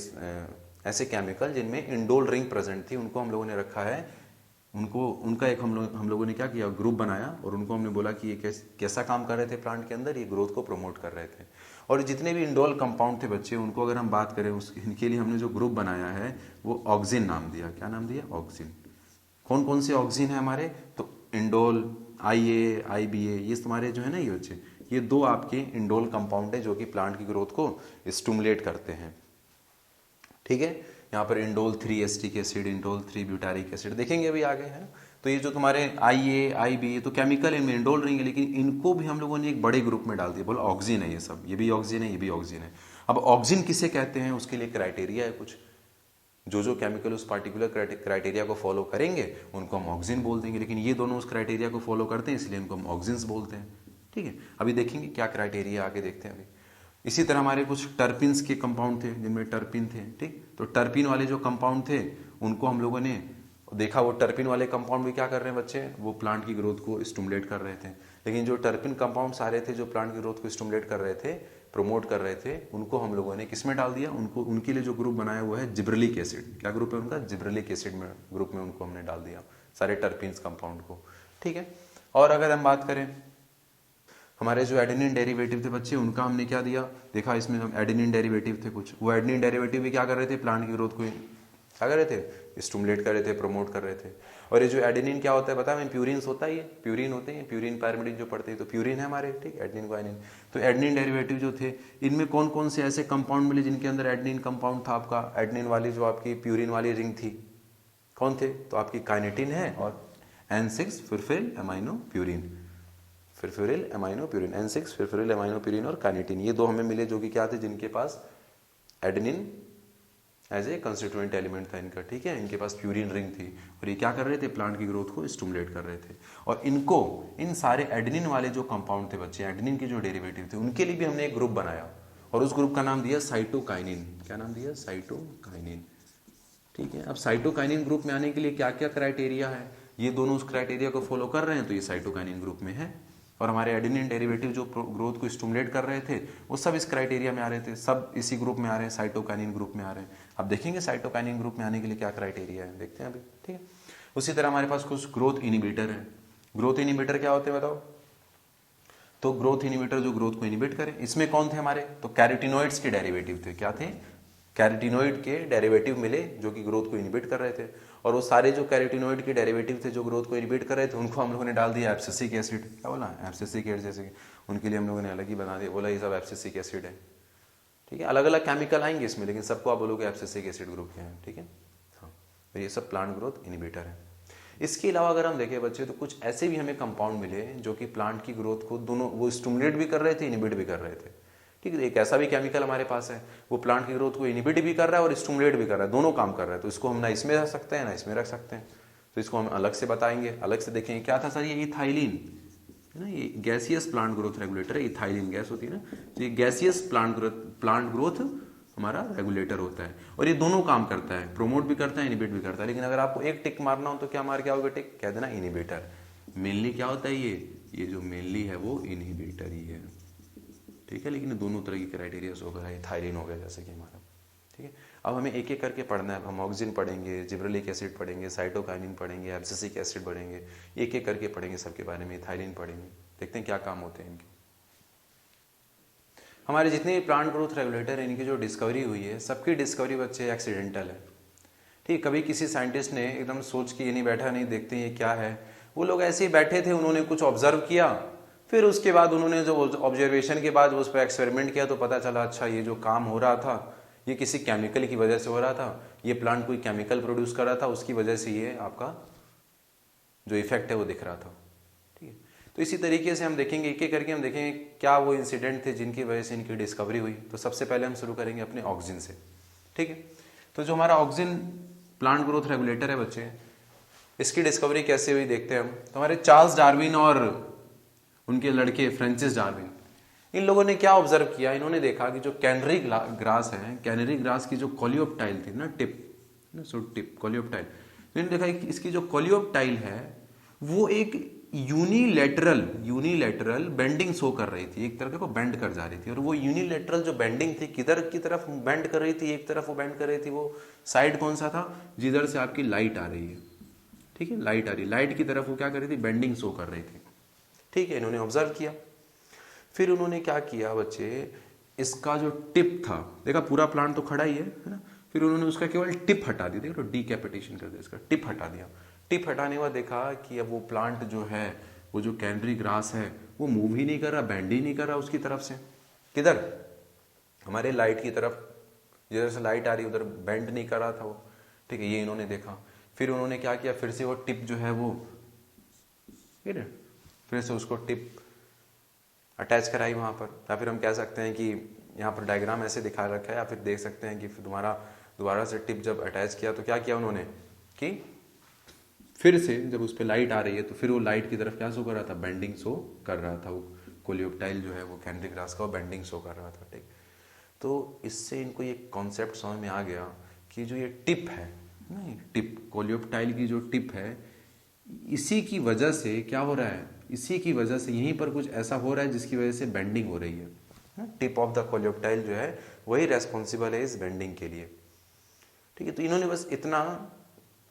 ऐसे केमिकल जिनमें इंडोल रिंग प्रेजेंट थी, उनको हम लोगों ने रखा है। उनका एक हम लोगों ने क्या किया? ग्रुप बनाया और उनको हमने बोला कि ये कैसा काम कर रहे थे प्लांट के अंदर? ये ग्रोथ को प्रमोट कर रहे थे। और जितने भी इंडोल कंपाउंड थे बच्चे, उनको अगर हम बात करें इनके लिए हमने जो ग्रुप बनाया है वो ऑक्सिन नाम दिया। क्या नाम दिया? ऑक्सिन। कौन कौन से ऑक्सिन है हमारे? तो इंडोल, IA, IBA, ये तुम्हारे जो है ना ये बच्चे, ये दो आपके इंडोल कंपाउंड है जो कि प्लांट की ग्रोथ को स्टिमुलेट करते हैं, ठीक है। यहाँ पर indole 3 acetic acid, indole 3 butyric acid देखेंगे अभी आगे, है ना। तो ये जो तुम्हारे IA, IBA तो केमिकल इनमें इंडोल रिंग है, लेकिन इनको भी हम लोगों ने एक बड़े ग्रुप में डाल दिया, बोला ऑक्सिन है ये सब, ये भी ऑक्सिन है, ये भी ऑक्सिन है। अब ऑक्सिन किसे कहते हैं उसके लिए क्राइटेरिया है कुछ, जो केमिकल उस पार्टिकुलर क्राइटेरिया को फॉलो करेंगे उनको हम ऑक्सिन बोल देंगे, लेकिन ये दोनों उस क्राइटेरिया को फॉलो करते हैं इसलिए इनको हम ऑक्सिन्स बोलते हैं, ठीक है। अभी देखेंगे क्या क्राइटेरिया, आगे देखते हैं अभी। इसी तरह हमारे कुछ टर्पिन्स के कंपाउंड थे जिनमें टर्पिन थे, ठीक। तो टर्पिन वाले जो कंपाउंड थे उनको हम लोगों ने देखा, वो टर्पिन वाले कंपाउंड भी क्या कर रहे हैं बच्चे? वो प्लांट की ग्रोथ को स्टिमुलेट कर रहे थे। लेकिन जो टर्पिन कंपाउंड सारे थे जो प्लांट की ग्रोथ को स्टिमुलेट कर रहे थे, प्रमोट कर रहे थे, उनको हम लोगों ने किस में डाल दिया? उनके लिए जो ग्रुप बनाया हुआ है जिब्रेलिक एसिड। क्या ग्रुप है उनका? जिब्रेलिक एसिड में ग्रुप में उनको हमने डाल दिया, सारे टर्पिन्स कंपाउंड को, ठीक है। और अगर हम बात करें हमारे जो एडेनिन डेरिवेटिव थे बच्चे, उनका हमने क्या दिया? देखा इसमें हम एडेनिन डेरिवेटिव थे कुछ, वो एडेनिन डेरिवेटिव भी क्या कर रहे थे? प्लांट की ग्रोथ को क्या कर रहे थे? स्टिमुलेट कर रहे थे, प्रमोट कर रहे थे। और ये जो एडेनिन क्या होता है पता है? प्यूरिन्स होता है, ये प्यूरिन होते हैं, प्यूरिन पैरामिडिन जो पढ़ते हैं, तो प्यूरिन है हमारे, ठीक। एडेनिन ग्वानिन, तो एडेनिन डेरिवेटिव जो थे, इनमें कौन कौन से ऐसे कंपाउंड मिले जिनके अंदर एडेनिन कंपाउंड था आपका? एडेनिन वाली जो आपकी प्यूरिन वाली रिंग थी, कौन थे? तो आपकी काइनेटिन है और N6 furfuryl amino purine, furfuryl amino purine, N6 furfuryl amino purine और काइनेटिन, ये दो हमें मिले जो कि क्या थे? जिनके पास adenine as a constituent element था इनका, ठीक है। इनके पास प्यूरिन रिंग थी और ये क्या कर रहे थे? प्लांट की ग्रोथ को स्टिमुलेट कर रहे थे। और इनको, इन सारे एडेनिन वाले जो कंपाउंड थे बच्चे, एडेनिन के जो डेरिवेटिव थे, उनके लिए भी हमने एक ग्रुप बनाया और उस ग्रुप का नाम दिया साइटोकाइनिन। क्या नाम दिया? साइटोकाइनिन, ठीक है। अब साइटोकाइनिन ग्रुप में आने के लिए क्या क्या क्राइटेरिया है? ये दोनों उस क्राइटेरिया को फॉलो कर रहे हैं तो ये साइटोकाइनिन ग्रुप में है। और हमारे एडेनिन डेरिवेटिव जो ग्रोथ को स्टिमुलेट कर रहे थे वो सब इस क्राइटेरिया में आ रहे थे, सब इसी ग्रुप में आ रहे हैं, साइटोकाइनिन ग्रुप में आ रहे हैं। अब देखेंगे साइटोकाइनिन ग्रुप में आने के लिए क्या क्राइटेरिया है, देखते हैं अभी, ठीक है। उसी तरह हमारे पास कुछ ग्रोथ इनिबिटर है। ग्रोथ इनिबिटर क्या होते हैं बताओ? तो ग्रोथ इनिबिटर जो ग्रोथ को इनिबिट करे। इसमें कौन थे हमारे, तो कैरोटीनॉइड्स के डेरिवेटिव थे। क्या थे, कैरोटीनॉइड के डेरिवेटिव मिले जो कि ग्रोथ को इनिबिट कर रहे थे, और वो सारे जो कैरोटीनॉइड के डेरिवेटिव थे जो ग्रोथ को इनिबिट कर रहे थे उनको हम लोगों ने डाल दिया एब्सिसिक एसिड। क्या बोला, एब्सिसिक एसिड, जैसे उनके लिए हम लोगों ने अलग ही बना दिया, बोला ये सब एब्सिसिक एसिड है। ठीक है, अलग अलग केमिकल आएंगे इसमें, लेकिन सबको आप बोलोगे एब्सिसिक एसिड ग्रुप के हैं। ठीक है, हाँ, तो ये सब प्लांट ग्रोथ इनिबिटर है। इसके अलावा अगर हम देखें बच्चे तो कुछ ऐसे भी हमें कंपाउंड मिले जो कि प्लांट की ग्रोथ को दोनों वो स्टिमुलेट भी कर रहे थे, इनिबिट भी कर रहे थे। ठीक है, एक ऐसा भी केमिकल हमारे पास है वो प्लांट की ग्रोथ को इनिबिट भी कर रहा है और स्टिमुलेट भी कर रहा है, दोनों काम कर रहा है। तो इसको हम ना इसमें रख सकते हैं ना इसमें रख सकते हैं, तो इसको हम अलग से बताएंगे, अलग से देखेंगे। क्या था सर, ये इथाइलिन है ना, ये गैसियस प्लांट ग्रोथ रेगुलेटर है। इथाइलिन गैस होती है ना, तो ये गैसियस प्लांट ग्रोथ हमारा रेगुलेटर होता है, और ये दोनों काम करता है, प्रोमोट भी करता है, इनिबिट भी करता है। लेकिन अगर आपको एक टिक मारना हो तो क्या मार के आओगे टिक, कह देना इनिबिटर। मेनली क्या होता है, ये जो मेनली है वो इनिबिटर ही है। ठीक है, लेकिन दोनों तरह की क्राइटेरिया हो गया, थायरिन हो गया जैसे कि हमारा। ठीक है, अब हमें एक एक करके पढ़ना है। हम ऑक्सिन पढ़ेंगे, जिब्रेलिक एसिड पढ़ेंगे, साइटोकाइनिन पढ़ेंगे, एब्सिसिक एसिड पढ़ेंगे, एक एक करके पढ़ेंगे सबके बारे में। थायरिन पढ़ेंगे, देखते हैं क्या काम होते हैं इनके। हमारे जितने भी प्लांट ग्रोथ रेगुलेटर हैं इनकी जो डिस्कवरी हुई है, सबकी डिस्कवरी बच्चे एक्सीडेंटल है। ठीक, कभी किसी साइंटिस्ट ने एकदम सोच के ये नहीं बैठा, नहीं देखते ये क्या है, वो लोग ऐसे ही बैठे थे, उन्होंने कुछ ऑब्जर्व किया, फिर उसके बाद उन्होंने जो ऑब्जर्वेशन के बाद उस पर एक्सपेरिमेंट किया तो पता चला अच्छा ये जो काम हो रहा था ये किसी केमिकल की वजह से हो रहा था, ये प्लांट कोई केमिकल प्रोड्यूस कर रहा था, उसकी वजह से ये आपका जो इफेक्ट है वो दिख रहा था। ठीक है, तो इसी तरीके से हम देखेंगे, एक एक करके हम देखेंगे क्या वो इंसिडेंट थे जिनकी वजह से इनकी डिस्कवरी हुई। तो सबसे पहले हम शुरू करेंगे अपने ऑक्सिन से। ठीक है, तो जो हमारा ऑक्सिन प्लांट ग्रोथ रेगुलेटर है बच्चे, इसकी डिस्कवरी कैसे हुई देखते हैं हम। तो हमारे चार्ल्स डार्विन और उनके लड़के फ्रांसिस डार्विन, इन लोगों ने क्या ऑब्जर्व किया, इन्होंने देखा कि जो कैनरी ग्रास है, कैनरी ग्रास की जो कोलियोप्टाइल थी ना, टिप कोलियोप्टाइल, तो इन्होंने देखा कि इसकी जो कोलियोप्टाइल है वो एक यूनिलैटरल बेंडिंग शो कर रही थी, एक तरह को बेंड कर जा रही थी। और वो यूनिलैटरल जो बेंडिंग थी किधर की तरफ बेंड कर रही थी, एक तरफ वो बेंड कर रही थी, वो साइड कौन सा था, जिधर से आपकी लाइट आ रही है। ठीक है, लाइट आ रही, लाइट की तरफ वो क्या कर रही थी, बेंडिंग शो कर रही थी। ठीक है, इन्होंने ऑब्जर्व किया, फिर उन्होंने क्या किया बच्चे, इसका जो टिप था, देखा पूरा प्लांट तो खड़ा ही है ना, फिर उन्होंने उसका केवल टिप हटा दिया, देखो डीकैपिटेशन कर दिया, इसका टिप हटा दिया। टिप हटाने के बाद देखा कि अब वो प्लांट जो है, वो जो कैनरी ग्रास है वो मूव ही नहीं कर रहा, बेंड ही नहीं कर रहा उसकी तरफ से, किधर, हमारे लाइट की तरफ, जिधर से लाइट आ रही उधर बेंड नहीं कर रहा था वो। ठीक है, ये इन्होंने देखा, फिर उन्होंने क्या किया, फिर से वो टिप जो है वो, फिर से उसको टिप अटैच कराई वहां पर, या फिर हम कह सकते हैं कि यहाँ पर डायग्राम ऐसे दिखा रखा है, या फिर देख सकते हैं कि दोबारा से टिप जब अटैच किया तो क्या किया उन्होंने कि फिर से जब उस पर लाइट आ रही है तो फिर वो लाइट की तरफ क्या शो कर रहा था, बेंडिंग शो कर रहा था। वो कोलियोप्टाइल जो है वो कैनरी ग्रास का बेंडिंग शो कर रहा था। ठीक, तो इससे इनको ये कॉन्सेप्ट समझ में आ गया कि जो ये टिप है ना, टिप कोलियोप्टाइल की जो टिप है, इसी की वजह से क्या हो रहा है, इसी की वजह से यहीं पर कुछ ऐसा हो रहा है जिसकी वजह से बेंडिंग हो रही है। टिप ऑफ द कोलियोप्टाइल जो है वही रेस्पॉन्सिबल है इस बेंडिंग के लिए। ठीक है, तो इन्होंने बस इतना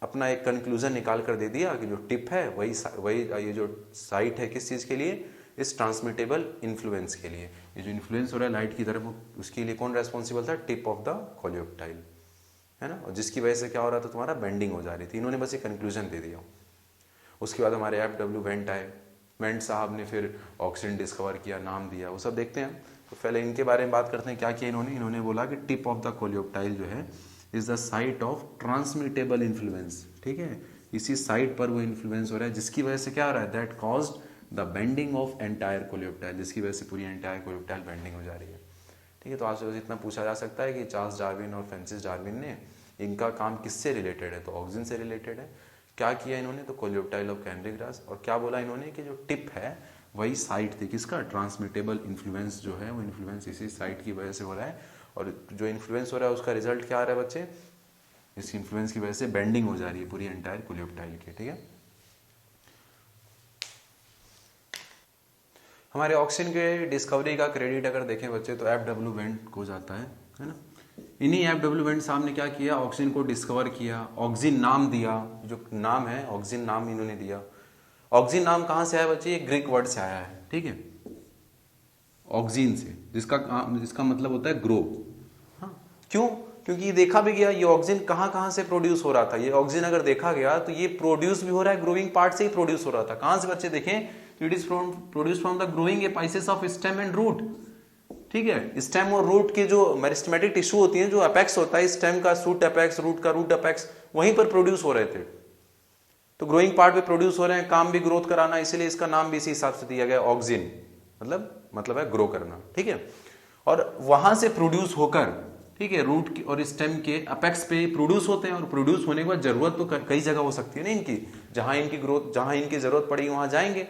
अपना एक कंक्लूजन निकाल कर दे दिया कि जो टिप है वही ये जो साइट है किस चीज़ के लिए, इस ट्रांसमिटेबल इन्फ्लुएंस के लिए। ये जो इन्फ्लुएंस हो रहा है लाइट की तरफ, उसके लिए कौन रेस्पॉन्सिबल था, टिप ऑफ द कोलियोप्टाइल, है ना, और जिसकी वजह से क्या हो रहा था, तुम्हारा बेंडिंग हो जा रही थी। इन्होंने बस एक कंक्लूजन दे दिया। उसके बाद हमारे F.W. वेंट आए, वेंट साहब ने फिर ऑक्सीजन डिस्कवर किया, नाम दिया, वो सब देखते हैं। तो पहले इनके बारे में बात करते हैं, क्या किया इन्होंने बोला कि टिप ऑफ द कोलियोप्टाइल जो है is the site of transmittable influence. ठीक है, इसी साइट पर वो इन्फ्लुएंस हो रहा है जिसकी वजह से क्या हो रहा है, that caused the bending of entire coleoptile, जिसकी वजह से पूरी एंटायर कोलियोप्टाइल बेंडिंग हो जा रही है। ठीक है, तो आज से इतना पूछा जा सकता है कि चार्ल्स डार्विन और फ्रांसिस डार्विन ने, इनका काम किससे रिलेटेड है, तो ऑक्सिन से रिलेटेड है। क्या किया इन्होंने, तो कोलियोप्टाइल ऑफ कैनरी ग्रास, और क्या बोला इन्होंने कि जो टिप है वही साइट थी किसका, ट्रांसमिटेबल इन्फ्लुएंस जो है वो इन्फ्लुएंस इसी साइट की वजह से हो रहा है। और जो इन्फ्लुएंस हो रहा है उसका रिजल्ट क्या आ रहा है बच्चे, इस इन्फ्लुएंस की वजह से बेंडिंग हो जा रही है पूरी एंटायर कोलियोप्टाइल की। ठीक है, हमारे ऑक्सिन के डिस्कवरी का क्रेडिट अगर देखें बच्चे तो F.W. वेंट को जाता है ना। इन्हीं F.W. वेंट साहब ने क्या किया, ऑक्सिन को डिस्कवर किया, ऑक्सिन नाम दिया, जो नाम है ऑक्सिन नाम इन्होंने दिया। ऑक्सिन नाम कहाँ से आया बच्चे, ये ग्रीक वर्ड से आया है। ठीक है, ऑक्सीन से, जिसका मतलब होता है ग्रो। हाँ, क्यों? क्योंकि ये देखा भी गया ये ऑक्सीजन कहाँ कहाँ से प्रोड्यूस हो रहा था। ये ऑक्सीजन अगर देखा गया तो ये प्रोड्यूस भी हो रहा है ग्रोइंग पार्ट से ही प्रोड्यूस हो रहा था। कहाँ से बच्चे देखें? It is produce from the growing apices of stem and root. ठीक है, स्टेम और रूट के जो मेरिस्टेमेटिक टिश्यू होती है, जो अपेक्स होता है स्टेम का, सूट अपेक्स, रूट का रूट अपेक्स, वहीं पर प्रोड्यूस हो रहे थे। तो ग्रोइंग पार्ट पे प्रोड्यूस हो रहे हैं, काम भी ग्रोथ कराना, इसीलिए इसका नाम भी इसी हिसाब से दिया गया ऑक्सीन, मतलब है ग्रो करना। ठीक है, और वहां से प्रोड्यूस होकर, ठीक है, रूट और स्टेम के अपेक्स पे प्रोड्यूस होते हैं। और प्रोड्यूस होने के बाद जरूरत तो कई जगह हो सकती है ना इनकी, जहां इनकी ग्रोथ, जहां इनकी जरूरत पड़ेगी वहां जाएंगे।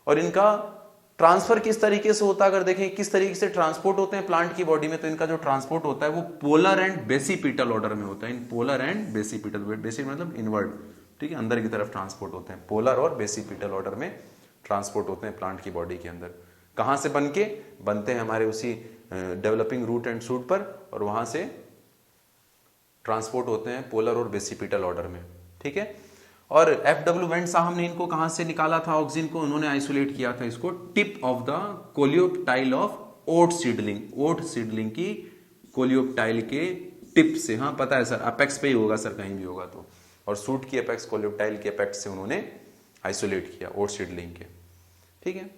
और इनका ट्रांसफर किस तरीके से होता है, अगर देखें किस तरीके से ट्रांसपोर्ट होते हैं प्लांट की बॉडी में, तो इनका जो ट्रांसपोर्ट होता है वो पोलर एंड बेसिपिटल ऑर्डर में होता है। In polar and basipetal, basic मतलब इनवर्ड, ठीक है, अंदर की तरफ ट्रांसपोर्ट होते हैं। पोलर और बेसिपिटल ऑर्डर में ट्रांसपोर्ट होते हैं प्लांट की बॉडी के अंदर। कहां से बनते हैं हमारे उसी डेवलपिंग रूट एंड शूट पर, और वहां से ट्रांसपोर्ट होते हैं पोलर और बेसिपिटल ऑर्डर में। ठीक है, और FW वेंट साहब ने इनको कहां से निकाला था ऑक्सीजन को? उन्होंने आइसोलेट किया था इसको tip of the coleoptile of oat seedling. Oat seedling की कोलियोप्टाइल के टिप से। हाँ पता है सर, अपेक्स पे ही होगा सर, कहीं भी होगा तो। और सूट की अपेक्स, कोलियोप्टाइल के अपेक्स से उन्होंने आइसोलेट किया ओट सीडलिंग के। ठीक है,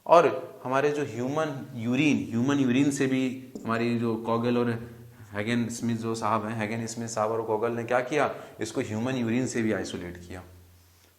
और हमारे जो ह्यूमन यूरिन से भी हमारी जो कॉगल और हैगन स्मिथ जो साहब हैं, हैगन स्मिथ साहब और कॉगल ने क्या किया, इसको ह्यूमन यूरिन से भी आइसोलेट किया।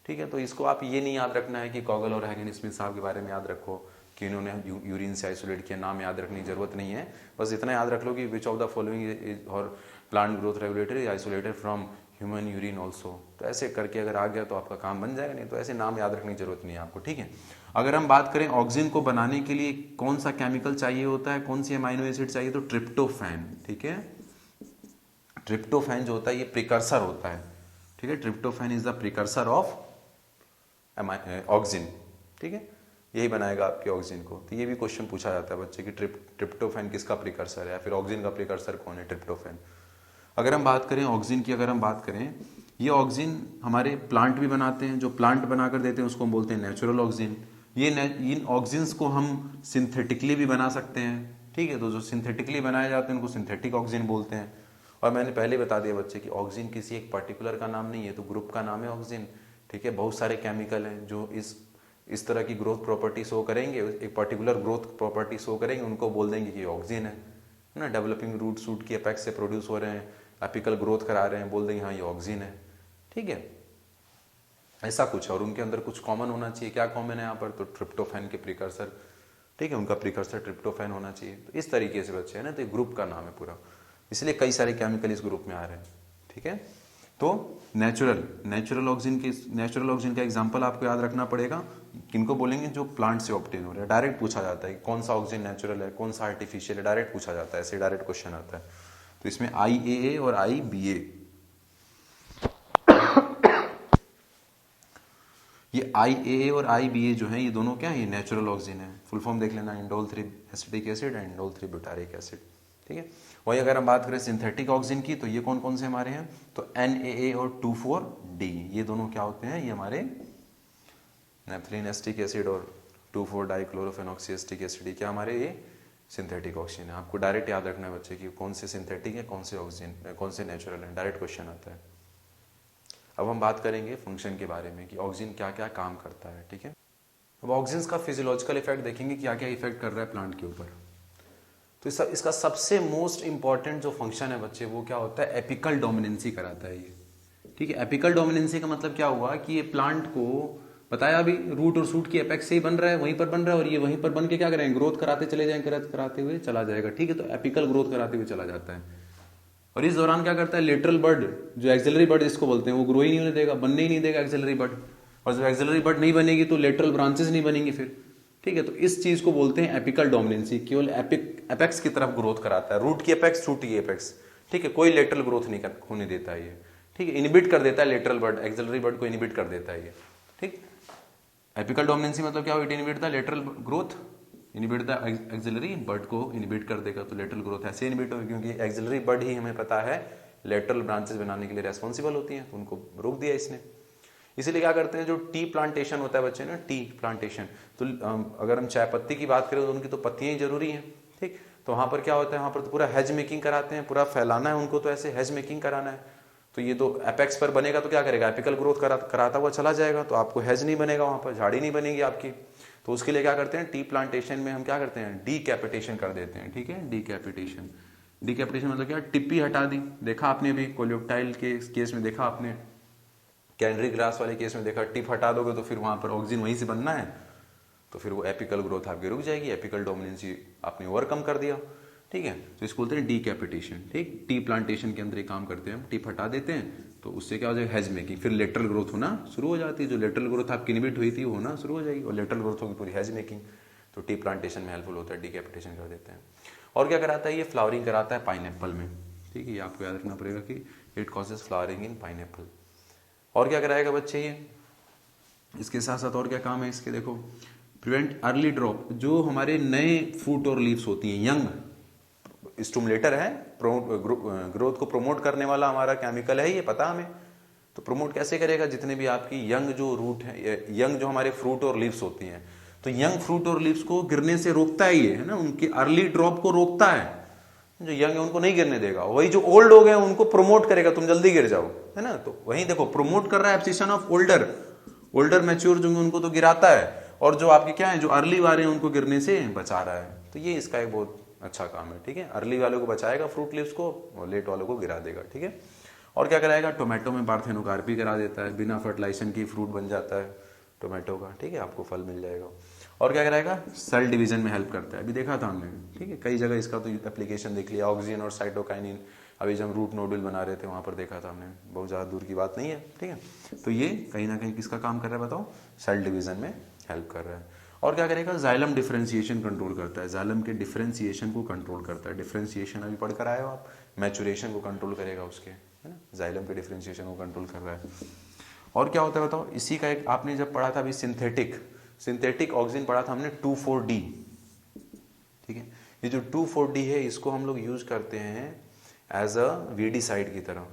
ठीक है, तो इसको आप ये नहीं याद रखना है कि कॉगल और हैगन स्मिथ साहब के बारे में याद रखो कि इन्होंने यूरिन से आइसोलेट किया, नाम याद रखने की जरूरत नहीं है। बस इतना याद रख लो कि विच ऑफ द फॉलोइंग और plant growth regulator is isolated from human urine also. तो ऐसे करके अगर आ गया तो आपका काम बन जाएगा, नहीं तो ऐसे नाम याद रखने की जरूरत नहीं है आपको। ठीक है, अगर हम बात करें ऑक्सीजन को बनाने के लिए कौन सा केमिकल चाहिए होता है, कौन सी अमाइनो एसिड चाहिए, तो ट्रिप्टोफैन। ठीक है, ट्रिप्टोफैन जो होता है ये प्रिकर्सर होता है। ठीक है, tryptophan is the precursor of oxygen. ठीक है, यही बनाएगा आपके ऑक्सीजन को। तो ये भी क्वेश्चन पूछा जाता है बच्चे कि ट्रिप्टोफैन किसका प्रिकर्सर है, या फिर ऑक्सीजन का प्रिकर्सर कौन है, ट्रिप्टोफैन। अगर हम बात करें ऑक्सीजन की, अगर हम बात करें, ये ऑक्सीजन हमारे प्लांट भी बनाते हैं, जो प्लांट बनाकर देते हैं उसको हम बोलते हैं नेचुरल ऑक्सीजन। इन ऑक्सीजन को हम सिंथेटिकली भी बना सकते हैं। ठीक है, तो जो सिंथेटिकली बनाए जाते हैं उनको सिंथेटिक ऑक्सीजन बोलते हैं। और मैंने पहले बता दिया बच्चे कि ऑक्सीजन किसी एक पर्टिकुलर का नाम नहीं है, तो ग्रुप का नाम है ऑक्सीजन। ठीक है, बहुत सारे केमिकल हैं जो इस तरह की ग्रोथ प्रॉपर्टी शो करेंगे, एक पर्टिकुलर ग्रोथ प्रॉपर्टी शो करेंगे, उनको बोल देंगे कि ऑक्सीजन है ना। डेवलपिंग रूट शूट की अपेक्स से प्रोड्यूस हो रहे हैं, एपिकल ग्रोथ करा रहे हैं, बोल देंगे हाँ ये ऑक्सीजन है। ठीक है, ऐसा कुछ। और उनके अंदर कुछ कॉमन होना चाहिए। क्या कॉमन है यहाँ पर? तो ट्रिप्टोफैन के प्रिकर्सर। ठीक है, उनका प्रिकर्सर ट्रिप्टोफैन होना चाहिए। तो इस तरीके से बच्चे है ना, तो ग्रुप का नाम है पूरा, इसलिए कई सारे केमिकल इस ग्रुप में आ रहे हैं। ठीक है, तो नेचुरल ऑक्सीजन का एग्जांपल आपको याद रखना पड़ेगा। किनको बोलेंगे? जो प्लांट से ऑब्टेन हो रहा है। डायरेक्ट पूछा जाता है कि कौन सा ऑक्सीजन नेचुरल है, कौन सा आर्टिफिशियल है, डायरेक्ट पूछा जाता है, ऐसे डायरेक्ट क्वेश्चन आता है। तो इसमें IAA और IBA, ये IAA और IBA जो है, ये दोनों क्या है, ये नेचुरल ऑक्सीजन है। फुल फॉर्म देख लेना, indole 3 acetic acid and indole 3 butyric acid. ठीक है, वही अगर हम बात करें सिंथेटिक ऑक्सीजन की, तो ये कौन कौन से हमारे हैं? तो NAA और 2,4-D, ये दोनों क्या होते हैं? ये हमारे नेफ्थलीन एसिटिक एसिड और 2,4-डाइक्लोरोफेनॉक्सी एसिटिक एसिड, ये क्या हमारे ये सिंथेटिक ऑक्सीजन है। आपको डायरेक्ट याद रखना है बच्चे कि कौन से सिंथेटिक है, कौन से ऑक्सीजन, कौन से नेचुरल है, डायरेक्ट क्वेश्चन आता है। अब हम बात करेंगे फंक्शन के बारे में कि ऑक्सीजन क्या क्या काम करता है। ठीक है, अब ऑक्सीजन का फिजियोलॉजिकल इफेक्ट देखेंगे, क्या क्या इफेक्ट कर रहा है प्लांट के ऊपर। तो इसका सबसे मोस्ट इंपॉर्टेंट जो फंक्शन है बच्चे, वो क्या होता है? एपिकल डोमिनेंसी कराता है ये। ठीक है, एपिकल डोमिनेंसी का मतलब क्या हुआ कि ये प्लांट को बताया अभी, रूट और शूट की एपेक्स से ही बन रहा है, वहीं पर बन रहा है, और ये वहीं पर बन के क्या करेंगे? ग्रोथ कराते चले जाएंगे, कराते हुए चला जाएगा। ठीक है, तो एपिकल ग्रोथ कराते हुए चला जाता है। और इस दौरान क्या करता है? लेटरल बड, जो एक्सिलरी बड जिसको बोलते हैं, वो ग्रो ही नहीं होने देगा, बनने ही नहीं देगा एक्सिलरी बड। और जब एक्सिलरी बड नहीं बनेगी तो लेटरल ब्रांचेस नहीं बनेंगी फिर। ठीक है, तो इस चीज को बोलते हैं एपिकल डोमिनेंसी। केवल एपेक्स की तरफ ग्रोथ कराता है, रूट की एपेक्स, शूट की एपेक्स। ठीक है, कोई लेटरल ग्रोथ नहीं होने देता है ये। ठीक है, इनिबिट कर देता है लेटरल बड, एक्सिलरी बड को इनिबिट कर देता है ये। ठीक, एपिकल डोमिनेंसी मतलब क्या हो? It inhibit the lateral growth, inhibit the axillary bud को इनिबिट कर देगा, तो लेटरल ग्रोथ ऐसे इनिबिट होगी, क्योंकि एक्सिलरी बड ही हमें पता है लेटरल ब्रांचेस बनाने के लिए रेस्पॉन्सिबल होती हैं, तो उनको रोक दिया इसने। इसीलिए क्या करते हैं, जो टी प्लांटेशन होता है बच्चे ना, टी प्लांटेशन, तो अगर हम चाय पत्ती की बात करें तो उनकी तो पत्तियां ही जरूरी हैं, ठीक। तो वहाँ पर क्या होता है, वहाँ पर तो पूरा हेज मेकिंग कराते हैं, पूरा फैलाना है उनको, तो ऐसे हेज मेकिंग कराना है। तो ये तो एपेक्स पर बनेगा तो क्या करेगा, एपिकल ग्रोथ कराता हुआ चला जाएगा, तो आपको हेज नहीं बनेगा, वहाँ पर झाड़ी नहीं बनेगी आपकी। तो उसके लिए क्या करते हैं, टी प्लांटेशन में हम क्या करते हैं, डीकैपिटेशन कर देते हैं, ठीक है। डीकैपिटेशन, डीकैपिटेशन मतलब क्या, टिप्पी हटा दी, देखा आपने अभी कोलियोप्टाइल के केस में देखा आपने, कैनरी ग्रास वाले केस में देखा, टिप हटा दोगे तो फिर वहां पर ऑक्सीजन वहीं से बनना है, तो फिर वो एपिकल ग्रोथ आपकी रुक जाएगी, एपिकल डोमिनेंसी आपने ओवरकम कर दिया, ठीक है। तो इसको बोलते हैं डीकैपिटेशन, ठीक। टी प्लांटेशन के अंदर एक काम करते हैं हम, टिप हटा देते हैं, तो उससे क्या हो जाएगा, हेज मेकिंग, फिर लेटरल ग्रोथ होना शुरू हो जाती है, जो लेटरल ग्रोथ आपकी इनहिबिट हुई थी वो होना शुरू हो जाएगी, और लेटरल ग्रोथ होगी पूरी हेज मेकिंग। तो टी प्लांटेशन में हेल्पफुल होता है, डीकैपिटेशन कर देते हैं। और क्या कराता है, ये फ्लावरिंग कराता है पाइनएप्पल में, ठीक है। ये आपको याद रखना पड़ेगा कि it causes flowering in pineapple. और क्या कराएगा बच्चे ये, इसके साथ साथ और क्या काम है इसके, देखो, प्रिवेंट अर्ली ड्रॉप, जो हमारे नए फ्रूट और लीव्स होती हैं, यंग स्टिमुलेटर है, ग्रोथ को प्रमोट करने वाला हमारा केमिकल है ये, पता हमें। तो प्रमोट कैसे करेगा, जितने भी आपकी यंग जो रूट है, यंग जो हमारे फ्रूट और लीव्स होती हैं, तो यंग फ्रूट और लीव्स को गिरने से रोकता है ये, है ना, उनके अर्ली ड्रॉप को रोकता है, जो यंग है उनको नहीं गिरने देगा। वही जो ओल्ड हो गए उनको प्रमोट करेगा, तुम जल्दी गिर जाओ, है ना। तो वही देखो, प्रमोट कर रहा है abscission of older, older mature जो उनको तो गिराता है, और जो आपके क्या है, जो अर्ली वाले हैं उनको गिरने से बचा रहा है। तो ये इसका एक बहुत अच्छा काम है, ठीक है। अर्ली वालों को बचाएगा फ्रूट लीव्स को, और लेट वालों को गिरा देगा, ठीक है। और क्या कराएगा, टोमेटो में पार्थेनोकार्पी करा देता है, बिना फर्टिलाइजेशन की फ्रूट बन जाता है टोमेटो का, ठीक है, आपको फल मिल जाएगा। और क्या कराएगा, सेल डिवीजन में हेल्प करता है, अभी देखा था हमने, ठीक है, कई जगह इसका तो एप्लीकेशन देख लिया, ऑक्सीजन और साइटोकाइनिन, अभी जब रूट नोडुल बना रहे थे वहां पर देखा था हमने, बहुत ज़्यादा दूर की बात नहीं है, ठीक है। तो ये कहीं ना कहीं किसका काम कर रहा है बताओ, सेल डिवीजन में हेल्प कर रहा है। और क्या करेगा, जाइलम डिफरेंशिएशन कंट्रोल करता है, जाइलम के डिफरेंशिएशन को कंट्रोल करता है, डिफरेंशिएशन अभी पढ़ कर आए हो आप, मैचुरेशन को कंट्रोल करेगा उसके, है ना, जाइलम के डिफरेंशिएशन को कंट्रोल कर रहा है। और क्या होता है बताओ, इसी का एक आपने जब पढ़ा था अभी सिंथेटिक ऑक्सीजन पढ़ा था हमने 2,4-D, ठीक है। ये जो 2,4-D है इसको हम लोग यूज करते हैं एज अ वीडिसाइड की तरह,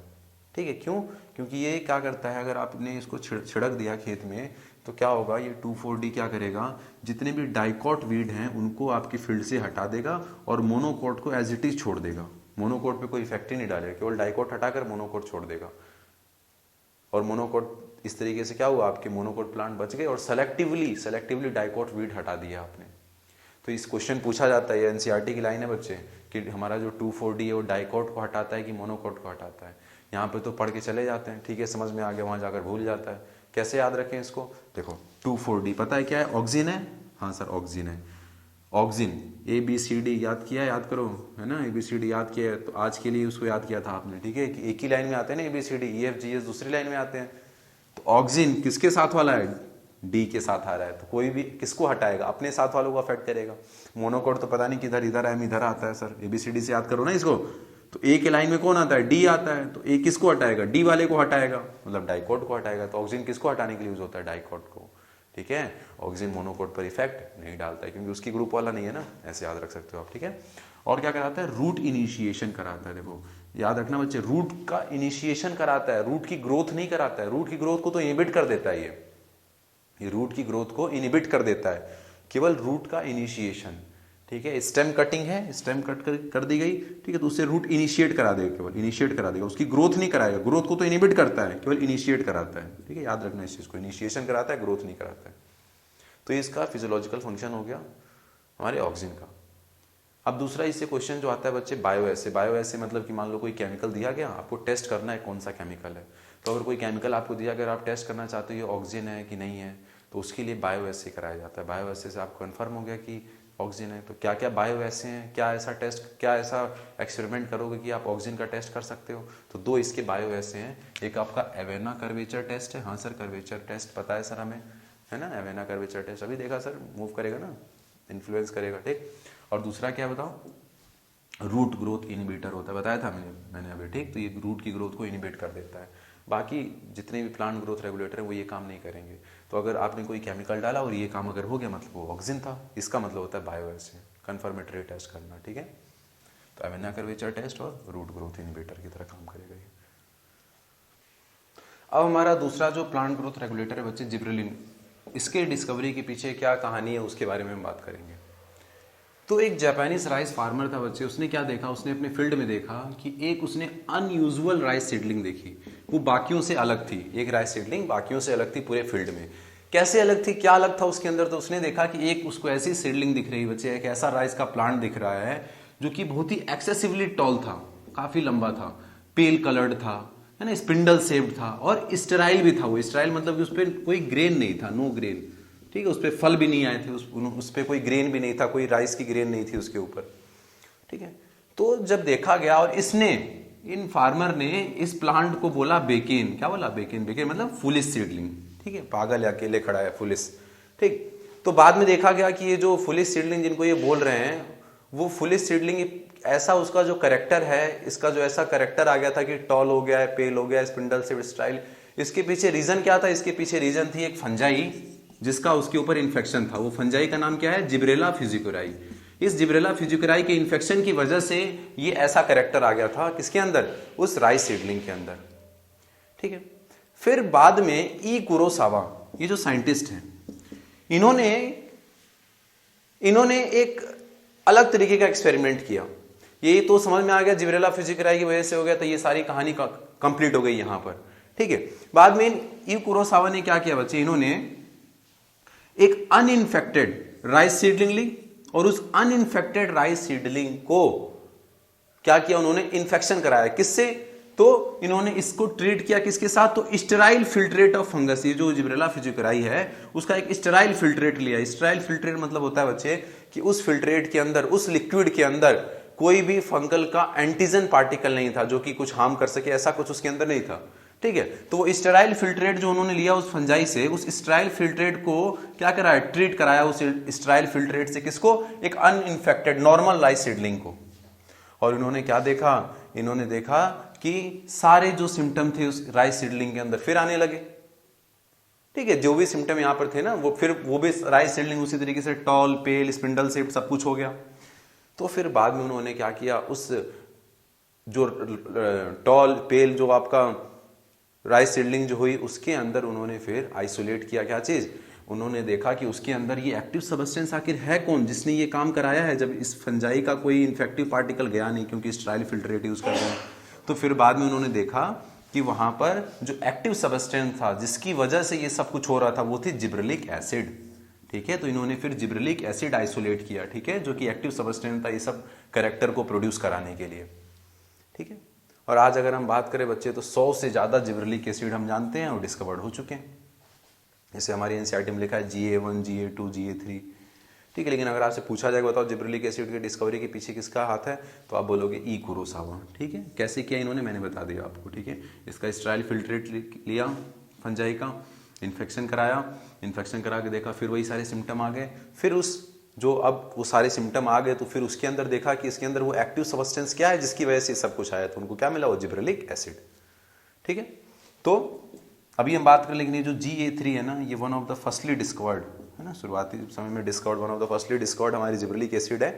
ठीक है। क्यों, क्योंकि ये क्या करता है, अगर आपने इसको छिड़क दिया खेत में तो क्या होगा, ये 2,4-D क्या करेगा, जितने भी डाइकॉट वीड हैं उनको आपकी फील्ड से हटा देगा, और मोनोकोट को एज इट इज छोड़ देगा, मोनोकोट पे कोई इफेक्ट ही नहीं डालेगा, केवल डाइकॉट हटाकर मोनोकोट छोड़ देगा। और मोनोकोट इस तरीके से क्या हुआ, आपके मोनोकोट प्लांट बच गए, और सेलेक्टिवली डाइकॉट वीड हटा दिया आपने। तो इस क्वेश्चन पूछा जाता है, ये एनसीईआरटी की लाइन है बच्चे, कि हमारा जो 2,4-D है वो डाइकॉट को हटाता है कि मोनोकोट को हटाता है। यहाँ पे तो पढ़ के चले जाते हैं, ठीक है, समझ में आ गया, वहां जाकर भूल जाता है। कैसे याद रखें इसको, देखो 2,4-D पता है क्या है, ऑक्सीजन है, हाँ सर ऑक्सीजन है, ऑक्सीजन ABCD याद किया, याद करो, है ना, ABCD याद किया है, तो आज के लिए उसको याद किया था आपने, ठीक है, एक ही लाइन में आते हैं ना ABCD, EFGH दूसरी लाइन में आते हैं। तो ऑक्सीजन किसके साथ वाला है, डी के साथ आ रहा है, तो कोई भी किसको हटाएगा, अपने साथ वालों को अफेक्ट करेगा। मोनोकोट तो पता नहीं किधर, इधर है इधर आता है सर, ABCD से याद करो ना इसको। तो ए के लाइन में कौन आता है, डी आता है, तो ए किसको हटाएगा, डी वाले को हटाएगा, मतलब डाइकोट को हटाएगा। तो ऑक्सीजन किसको हटाने के लिए यूज होता है, डाइकोट को, ठीक है। ऑक्सीजन मोनोकोट पर इफेक्ट नहीं डालता है क्योंकि उसकी ग्रुप वाला नहीं है ना, ऐसे याद रख सकते हो आप, ठीक है। और क्या कराता है, रूट इनिशिएशन कराता है, देखो याद रखना बच्चे, रूट का इनिशिएशन कराता है, रूट की ग्रोथ नहीं कराता है, रूट की ग्रोथ को तो इनहिबिट कर देता है ये रूट की ग्रोथ को इनहिबिट कर देता है, केवल रूट का इनिशिएशन, ठीक है। स्टेम कटिंग है, स्टेम कट कर दी गई, ठीक है, तो उससे रूट इनिशिएट करा देगा, केवल इनिशिएट करा देगा, उसकी ग्रोथ नहीं कराएगा, ग्रोथ को तो इनहिबिट करता है, केवल इनिशिएट कराता है, ठीक है, याद रखना इस चीज को, इनिशिएशन कराता है, ग्रोथ नहीं कराता है। तो ये इसका फिजियोलॉजिकल फंक्शन हो गया हमारे ऑक्सीजन का। अब दूसरा इससे क्वेश्चन जो आता है बच्चे, बायोएसे मतलब कि मान लो कोई केमिकल दिया गया, आपको टेस्ट करना है कौन सा केमिकल है। तो अगर कोई केमिकल आपको दिया, अगर आप टेस्ट करना चाहते हो ये ऑक्सीजन है कि नहीं है, तो उसके लिए बायोएसे कराया जाता है। बायोएसे से आपको कन्फर्म हो गया कि ऑक्सीजन है, तो क्या क्या बायोएसे हैं, क्या ऐसा टेस्ट, क्या ऐसा एक्सपेरिमेंट करोगे कि आप ऑक्सीजन का टेस्ट कर सकते हो। तो दो इसके बायोएसे हैं, एक आपका एवेना कर्वेचर टेस्ट है, हाँ सर कर्वेचर टेस्ट पता है सर हमें, है ना, एवेना कर्वेचर टेस्ट अभी देखा सर, मूव करेगा ना, इन्फ्लुएंस करेगा, ठीक। और दूसरा क्या बताओ, रूट ग्रोथ इनहिबिटर होता है, बताया था मैंने अभी, ठीक। तो ये रूट की ग्रोथ को इनहिबिट कर देता है, बाकी जितने भी प्लांट ग्रोथ रेगुलेटर है वो ये काम नहीं करेंगे। तो अगर आपने कोई केमिकल डाला और ये काम अगर हो गया, मतलब वो ऑक्सीजन था, इसका मतलब होता है बायोएसे, कंफर्मेटरी टेस्ट करना, ठीक है। तो एवेना कर्वेचर टेस्ट और रूट ग्रोथ इनहिबिटर की तरह काम करेगा ये। अब हमारा दूसरा जो प्लांट ग्रोथ रेगुलेटर है बच्चे, जिब्रेलिन, इसके डिस्कवरी के पीछे क्या कहानी है उसके बारे में हम बात करेंगे। तो एक जापानीज राइस फार्मर था बच्चे, उसने क्या देखा, उसने अपने फील्ड में देखा कि एक उसने अनयूजुअल राइस सीडलिंग देखी, वो बाकियों से अलग थी। एक राइस सीडलिंग बाकियों से अलग थी पूरे फील्ड में। कैसे अलग थी, क्या अलग था उसके अंदर? तो उसने देखा कि एक उसको ऐसी सीडलिंग दिख रही बच्चे, एक ऐसा राइस का प्लांट दिख रहा है जो कि बहुत ही एक्सेसिवली टॉल था, काफी लंबा था, पेल कलर्ड था, है ना, स्पिंडल शेप्ड था और स्टेराइल भी था। वो स्टेराइल मतलब कि उस पर कोई ग्रेन नहीं था, नो ग्रेन, ठीक है, उस पर फल भी नहीं आए थे, उस पर कोई ग्रेन भी नहीं था, कोई राइस की ग्रेन नहीं थी उसके ऊपर, ठीक है। तो जब देखा गया और इसने, इन फार्मर ने इस प्लांट को बोला बेकेन। क्या बोला? बेकेन। बेकेन मतलब फुलिश सीडलिंग, ठीक है, पागल या अकेले खड़ा है, फुलिश, ठीक। तो बाद में देखा गया कि ये जो फुलिश सीडलिंग जिनको ये बोल रहे हैं, वो फुलिश सीडलिंग ऐसा उसका जो करेक्टर है, इसका जो ऐसा करेक्टर आ गया था कि टॉल हो गया है, पेल हो गया है, स्पिंडल से स्टाइल। इसके पीछे रीजन क्या था? इसके पीछे रीजन थी एक फंजाई जिसका उसके ऊपर इन्फेक्शन था। वो फंजाई का नाम क्या है? जिब्रेला फिजिकोराई। इस जिब्रेला फिजिकोराई के इन्फेक्शन की वजह से ये ऐसा करेक्टर आ गया था किसके अंदर? उस राइस सीडलिंग के अंदर, ठीक है। फिर बाद में ई कुरोसावा, ये जो साइंटिस्ट हैं, इन्होंने एक अलग तरीके का एक्सपेरिमेंट किया। ये तो समझ में आ गया जिब्रेला फिजिकोराई की वजह से हो गया, तो ये सारी कहानी कंप्लीट हो गई यहां पर, ठीक है। बाद में ई कुरोसावा ने क्या किया बच्चे, इन्होंने एक अनइंफेक्टेड राइस सीडलिंग ली और उस अनइंफेक्टेड राइस सीडलिंग को क्या किया, उन्होंने इन्फेक्शन कराया। किससे? तो इन्होंने इसको ट्रीट किया किसके साथ? तो स्टेराइल फिल्ट्रेट ऑफ फंगस। ये जो जिब्रेला फिजिकोराई है उसका एक स्टेराइल फिल्ट्रेट लिया। स्टेराइल फिल्ट्रेट मतलब होता है बच्चे कि उस फिल्ट्रेट के अंदर, उस लिक्विड के अंदर कोई भी फंगल का एंटीजन पार्टिकल नहीं था जो कि कुछ हार्म कर सके, ऐसा कुछ उसके अंदर नहीं था, ठीक है। तो वो स्टेराइल फिल्ट्रेट जो उन्होंने लिया उस फंजाई से, उस स्टेराइल फिल्ट्रेट को क्या कराया? ट्रीट कराया उस स्टेराइल फिल्ट्रेट से। किसको? एक अनइंफेक्टेड नॉर्मल राइस सीडलिंग को। और इन्होंने क्या देखा? इन्होंने देखा कि सारे जो सिम्टम थे उस राइस सीडलिंग के अंदर फिर आने लगे, ठीक है। जो भी सिम्टम यहां पर थे ना, वो भी राइस सीडलिंग उसी तरीके से टॉल, पेल, स्पिंडल शेप सब कुछ हो गया। तो फिर बाद में उन्होंने क्या किया, उस जो टॉल, पेल जो आपका राइस सीडलिंग जो हुई उसके अंदर उन्होंने फिर आइसोलेट किया। क्या चीज? उन्होंने देखा कि उसके अंदर ये एक्टिव सब्सटेंस आखिर है कौन जिसने ये काम कराया है, जब इस फंजाई का कोई इन्फेक्टिव पार्टिकल गया नहीं क्योंकि स्टेराइल फिल्ट्रेट यूज कर रहे हैं। तो फिर बाद में उन्होंने देखा कि वहां पर जो एक्टिव सब्सटेंस था जिसकी वजह से ये सब कुछ हो रहा था वो थी जिब्रेलिक एसिड, ठीक है। तो इन्होंने फिर जिब्रेलिक एसिड आइसोलेट किया, ठीक है, जो कि एक्टिव सब्सटेंस था ये सब करेक्टर को प्रोड्यूस कराने के लिए, ठीक है। और आज अगर हम बात करें बच्चे तो 100 से ज्यादा जिब्रेलिक एसिड हम जानते हैं और डिस्कवर्ड हो चुके हैं। जैसे हमारी एनसीईआरटी में लिखा है GA1, GA2, GA3, ठीक है। लेकिन अगर आपसे पूछा जाएगा बताओ जिब्रेलिक एसिड की डिस्कवरी के पीछे किसका हाथ है, तो आप बोलोगे ई कुरोसावा, ठीक है। कैसे किया इन्होंने मैंने बता दिया आपको, ठीक है। इसका स्टेराइल फिल्ट्रेट लिया फंजाई का, इन्फेक्शन कराया, इन्फेक्शन करा के देखा, फिर वही सारे सिम्टम आ गए। फिर उस जो अब वो सारे सिम्टम आ गए तो फिर उसके अंदर देखा कि इसके अंदर वो एक्टिव सब्सटेंस क्या है जिसकी वजह से सब कुछ आया, तो उनको क्या मिला? वो जिब्रेलिक एसिड, ठीक है। तो अभी हम बात कर लेंगे जो GA3 है ना, ये one of the firstly discovered है ना, शुरुआती समय में discovered, one of the firstly discovered हमारी जिब्रेलिक एसिड है।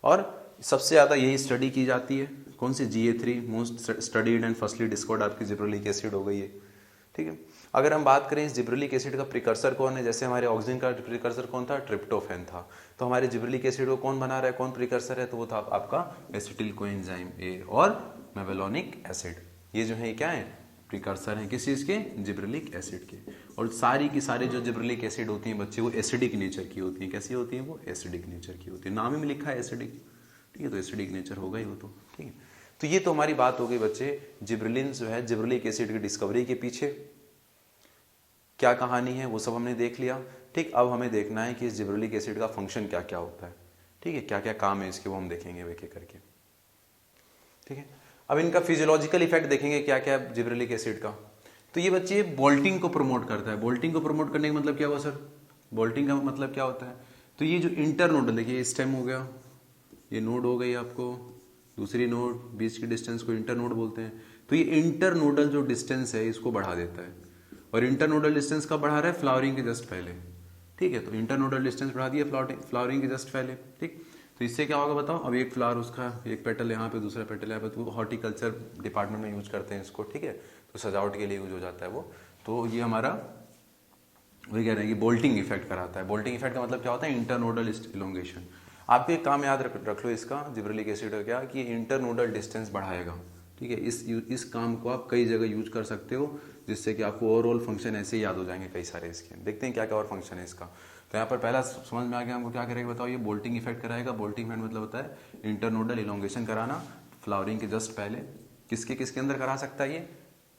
और सबसे ज़्यादा यही स्टडी की जाती है। कौन सी? GA3 most studied and firstly discovered आपकी जिब्रेलिक एसिड हो गई है, ठीक है। अगर हम बात करें इस जिब्रेलिक एसिड का प्रिकर्सर कौन है, जैसे हमारे ऑक्सीजन का प्रिकर्सर कौन था? ट्रिप्टोफैन था। तो हमारे जिब्रेलिक एसिड को कौन बना रहा है, कौन प्रिकर्सर है? तो वो था आपका एसिटिल कोएंजाइम A और मेवेलोनिक एसिड। ये जो है क्या है? प्रिकर्सर हैं किस चीज़ के? जिब्रेलिक एसिड के। और सारी की सारी जो जिब्रेलिक एसिड होती हैं बच्चे वो एसिडिक नेचर की होती हैं। कैसी होती हैं वो? एसिडिक नेचर की होती है। नाम ही में लिखा है एसिडिक, ठीक है, तो एसिडिक नेचर होगा ही वो तो, ठीक है। तो ये तो हमारी बात हो गई बच्चे जिब्रेलिन जो है जिब्रेलिक एसिड की डिस्कवरी के पीछे क्या कहानी है वो सब हमने देख लिया, ठीक। अब हमें देखना है कि इस जिब्रेलिक एसिड का फंक्शन क्या क्या होता है, ठीक है, क्या क्या काम है इसके वो हम देखेंगे एक एक करके, ठीक है। अब इनका फिजियोलॉजिकल इफेक्ट देखेंगे क्या क्या है जिब्रेलिक एसिड का। तो ये बच्चे बोल्टिंग को प्रमोट करता है। बोल्टिंग को प्रमोट करने का मतलब क्या हुआ सर? बोल्टिंग का मतलब क्या होता है? तो ये जो इंटरनोडल, देखिए स्टेम हो गया, ये नोड हो गई आपको, दूसरी नोड, बीच की डिस्टेंस को इंटरनोड बोलते हैं। तो ये इंटरनोडल जो डिस्टेंस है इसको बढ़ा देता है। और इंटरनोडल डिस्टेंस कब बढ़ा रहा है? फ्लावरिंग के जस्ट पहले, ठीक है। तो इंटरनोडल डिस्टेंस बढ़ा दिया फ्लावरिंग के जस्ट पहले, ठीक। तो इससे क्या होगा बताओ? अब एक फ्लावर उसका, एक पेटल यहाँ पे, दूसरा पेटल यहाँ पे, तो हॉर्टिकल्चर डिपार्टमेंट में यूज करते हैं इसको, ठीक है। तो सजावट के लिए यूज हो जाता है वो। तो ये हमारा वही कह रहे हैं कि बोल्टिंग इफेक्ट कराता है। बोल्टिंग इफेक्ट का मतलब क्या होता है? Internodal elongation. आपको एक काम याद रख लो इसका, जिब्रेलिक एसिड का क्या कि इंटरनोडल डिस्टेंस बढ़ाएगा। ठीक है, इस काम को आप कई जगह यूज कर सकते हो, जिससे कि आपको ओवरऑल फंक्शन ऐसे ही याद हो जाएंगे कई सारे इसके। देखते हैं क्या क्या और फंक्शन है इसका। तो यहाँ पर पहला समझ में आ गया हमको क्या करेगा, बताओ। ये बोल्टिंग इफेक्ट कराएगा। बोल्टिंग इफेक्ट मतलब होता है इंटरनोडल इलोंगेशन कराना फ्लावरिंग के जस्ट पहले। किसके किसके अंदर करा सकता है ये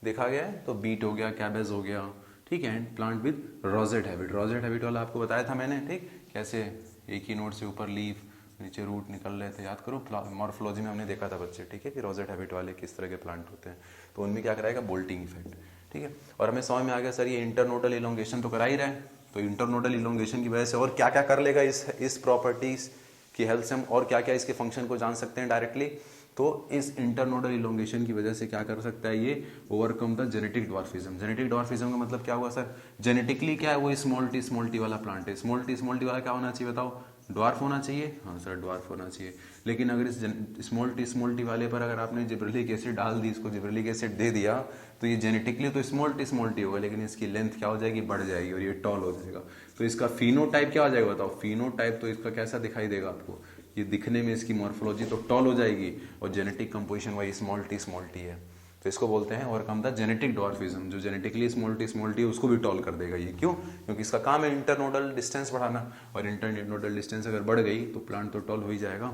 देखा गया है, तो बीट हो गया, कैबेज हो गया, ठीक है, and plant with rosette habit. Rosette habit वाला आपको बताया था मैंने, ठीक, कैसे एक ही नोड से ऊपर लीफ नीचे रूट निकल रहे थे, याद करो, मॉर्फोलॉजी में हमने देखा था बच्चे, ठीक है, कि रोजेट हैबिट वाले किस तरह के प्लांट होते हैं। तो उनमें क्या कराएगा? Bolting effect. ठीक है, और हमें समझ में आ गया सर ये इंटरनोडल इलोंगेशन तो करा ही रहा है। तो इंटरनोडल इलोंगेशन की वजह से और क्या क्या कर लेगा इस प्रॉपर्टीज की हेल्प से हम और क्या क्या इसके फंक्शन को जान सकते हैं डायरेक्टली। तो इस इंटरनोडल इलोंगेशन की वजह से क्या कर सकता है ये? Overcome the genetic dwarfism. Genetic dwarfism का मतलब क्या हुआ सर? जेनेटिकली क्या है वो? स्मॉल टी वाला प्लांट है। स्मॉल टी वाला क्या होना चाहिए बताओ? ड्वार्फ होना चाहिए। हाँ सर, ड्वार्फ होना चाहिए। लेकिन अगर इस स्मॉल टी वाले पर अगर आपने जिब्रेलिक एसिड डाल दी, इसको जिब्रेलिक एसिड दे दिया, तो ये जेनेटिकली तो स्मॉल टी होगा, लेकिन इसकी लेंथ क्या हो जाएगी? बढ़ जाएगी, और ये टॉल हो जाएगा। तो इसका फिनोटाइप क्या हो जाएगा बताओ? फिनोटाइप तो इसका कैसा दिखाई देगा आपको? ये दिखने में इसकी मॉर्फोलॉजी तो टॉल हो जाएगी, और जेनेटिक कंपोजिशन वही स्मॉल टी है। तो इसको बोलते हैं ओवरकम द जेनेटिक डॉर्फिज्म। जो जेनेटिकली स्मॉल टी है उसको भी टॉल कर देगा ये। क्यों? क्योंकि इसका काम है इंटरनोडल डिस्टेंस बढ़ाना, और इंटरनोडल डिस्टेंस अगर बढ़ गई तो प्लांट तो टॉल हो ही जाएगा।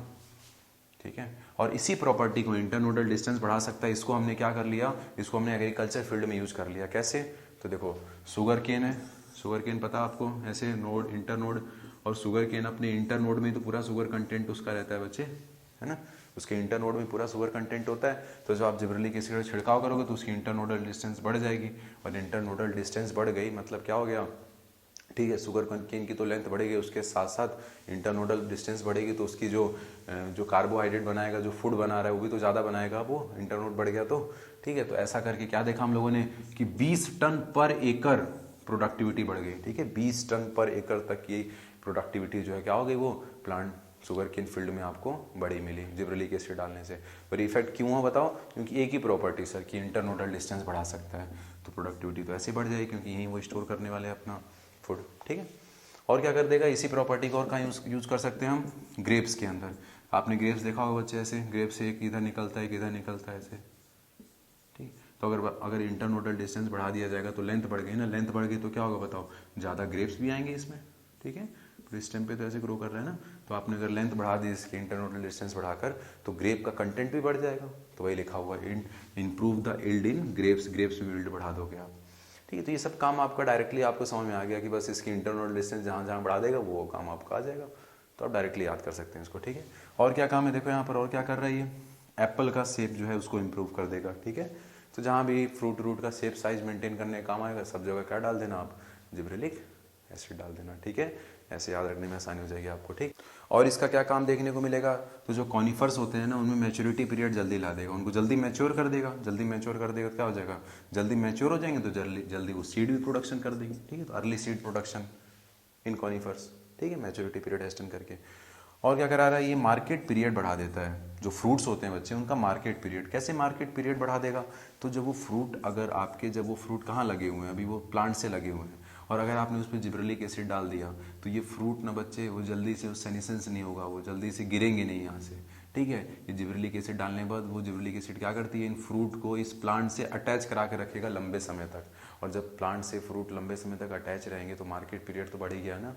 ठीक है, और इसी प्रॉपर्टी को इंटरनोडल डिस्टेंस बढ़ा सकता है, इसको हमने क्या कर लिया? इसको हमने एग्रीकल्चर फील्ड में यूज कर लिया। कैसे? तो देखो, शुगर केन है, शुगर केन पता आपको, ऐसे नोड इंटरनोड, और शुगर केन अपने इंटरनोड में तो पूरा शुगर कंटेंट उसका रहता है बच्चे, है ना, उसके इंटरनोड में पूरा शुगर कंटेंट होता है। तो जब आप जिब्रेलिक एसिड का छिड़काव करोगे तो उसकी इंटरनोडल डिस्टेंस बढ़ जाएगी, और इंटरनोडल डिस्टेंस बढ़ गई मतलब क्या हो गया? ठीक है, शुगर केन की तो लेंथ बढ़ेगी, उसके साथ साथ इंटरनोडल डिस्टेंस बढ़ेगी, तो उसकी जो कार्बोहाइड्रेट बनाएगा, जो फूड बना रहा है वो भी तो ज़्यादा बनाएगा वो, इंटरनोड बढ़ गया तो। ठीक है, तो ऐसा करके क्या देखा हम लोगों ने कि 20 टन पर एकड़ प्रोडक्टिविटी बढ़ गई। ठीक है, 20 टन पर एकड़ तक की प्रोडक्टिविटी जो है क्या हो गई? वो प्लांट शुगर केन फील्ड में आपको बड़ी मिली जिब्रेलिक एसिड डालने से। पर इफेक्ट क्यों हो बताओ? क्योंकि एक ही प्रॉपर्टी सर कि इंटरनोडल डिस्टेंस बढ़ा सकता है, तो प्रोडक्टिविटी तो ऐसे बढ़ जाएगी क्योंकि यहीं वो स्टोर करने वाले अपना फूड। ठीक है, और क्या कर देगा? इसी प्रॉपर्टी को और कहाँ यूज कर सकते हैं हम? ग्रेप्स के अंदर। आपने ग्रेप्स देखा होगा बच्चे, ऐसे ग्रेप्स से एक इधर निकलता है, एक इधर निकलता है ऐसे। ठीक, तो अगर इंटरनोडल डिस्टेंस बढ़ा दिया जाएगा तो लेंथ बढ़ गई ना, लेंथ बढ़ गई तो क्या होगा बताओ? ज़्यादा ग्रेप्स भी आएंगे इसमें। ठीक है, तो इस टाइम पे तो ऐसे ग्रो कर रहे हैं ना, तो आपने अगर लेंथ बढ़ा दी इसकी इंटरनोडल डिस्टेंस बढ़ाकर, तो ग्रेप का कंटेंट भी बढ़ जाएगा। तो वही लिखा हुआ है, improve the yield in grapes, grapes में यील्ड बढ़ा दोगे आप। ठीक है, तो ये सब काम आपका डायरेक्टली आपको समझ में आ गया कि बस इसकी इंटरनल डिस्टेंस जहाँ जहाँ बढ़ा देगा वो काम आपका आ जाएगा, तो आप डायरेक्टली याद कर सकते हैं इसको। ठीक है, और क्या काम है देखो यहाँ पर, और क्या कर रहा है ये? एप्पल का शेप जो है उसको इम्प्रूव कर देगा। ठीक है, तो जहाँ भी फ्रूट रूट का शेप साइज मेंटेन करने का काम आएगा, सब जगह क्या डाल देना आप? जिब्रेलिक एसिड डाल देना। ठीक है, ऐसे याद रखने में आसानी हो जाएगी आपको। ठीक, और इसका क्या काम देखने को मिलेगा? तो जो कॉनिफर्स होते हैं ना, उनमें मैच्योरिटी पीरियड जल्दी ला देगा, उनको जल्दी मैच्योर कर देगा। जल्दी मैच्योर कर देगा तो क्या हो जाएगा? जल्दी मैच्योर हो जाएंगे तो जल्दी जल्दी वो सीड भी प्रोडक्शन कर देंगे। ठीक है, तो early seed production in conifers. ठीक है, मैच्योरिटी पीरियड एक्सटेंड करके। और क्या करा रहा है ये? मार्केट पीरियड बढ़ा देता है। जो फ्रूट्स होते हैं बच्चे, उनका मार्केट पीरियड। कैसे मार्केट पीरियड बढ़ा देगा? तो जब वो फ्रूट, अगर आपके जब वो फ्रूट कहाँ लगे हुए हैं? अभी वो प्लांट से लगे हुए हैं, और अगर आपने उस पर जिब्रेलिक एसिड डाल दिया तो ये फ्रूट ना बच्चे, वो जल्दी से सेनेसेंस नहीं होगा, वो जल्दी से गिरेंगे नहीं यहाँ से। ठीक है, ये जिब्रेलिक एसिड डालने के बाद वो जिब्रेलिक एसिड क्या करती है? इन फ्रूट को इस प्लांट से अटैच करा के रखेगा लंबे समय तक, और जब प्लांट से फ्रूट लंबे समय तक अटैच रहेंगे तो मार्केट पीरियड तो बढ़ ही गया ना।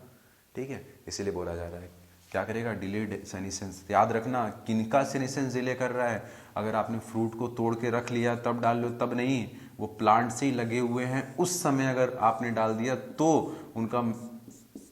ठीक है, इसीलिए बोला जा रहा है क्या करेगा? Delayed senescence. याद रखना, किनका सेनेसेंस डिले कर रहा है? अगर आपने फ्रूट को तोड़ के रख लिया तब डाल लो, तब नहीं, वो प्लांट से ही लगे हुए हैं उस समय अगर आपने डाल दिया तो उनका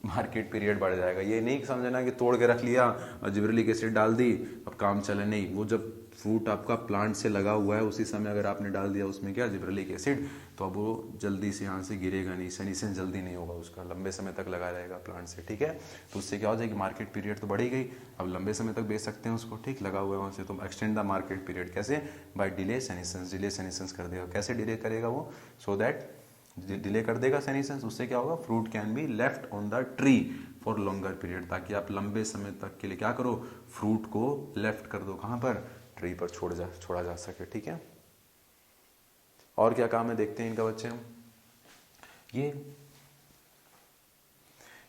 मार्केट पीरियड बढ़ जाएगा। ये नहीं समझना कि तोड़ के रख लिया और जिब्रेलिक एसिड डाल दी अब काम चले, नहीं। वो जब फ्रूट आपका प्लांट से लगा हुआ है उसी समय अगर आपने डाल दिया उसमें क्या? जिब्रेलिक एसिड, तो अब वो जल्दी से यहाँ से गिरेगा नहीं, सेनेसेंस जल्दी नहीं होगा उसका, लंबे समय तक लगा रहेगा प्लांट से। ठीक है, तो उससे क्या हो जाएगी? मार्केट पीरियड तो बढ़ ही गई, अब लंबे समय तक बेच सकते हैं उसको। ठीक, लगा हुआ है वहाँ से, तो एक्सटेंड द मार्केट पीरियड। कैसे? By delay senescence. Delay senescence कर देगा। कैसे डिले करेगा वो? सो दैट डिले कर देगा सेनेसेंस, उससे क्या होगा? Fruit can be left on the tree for longer period, ताकि आप लंबे समय तक के लिए क्या करो? फ्रूट को लेफ्ट कर दो, कहाँ पर? ट्री पर छोड़ा जा सके। ठीक है, और क्या काम है देखते हैं इनका बच्चे हम।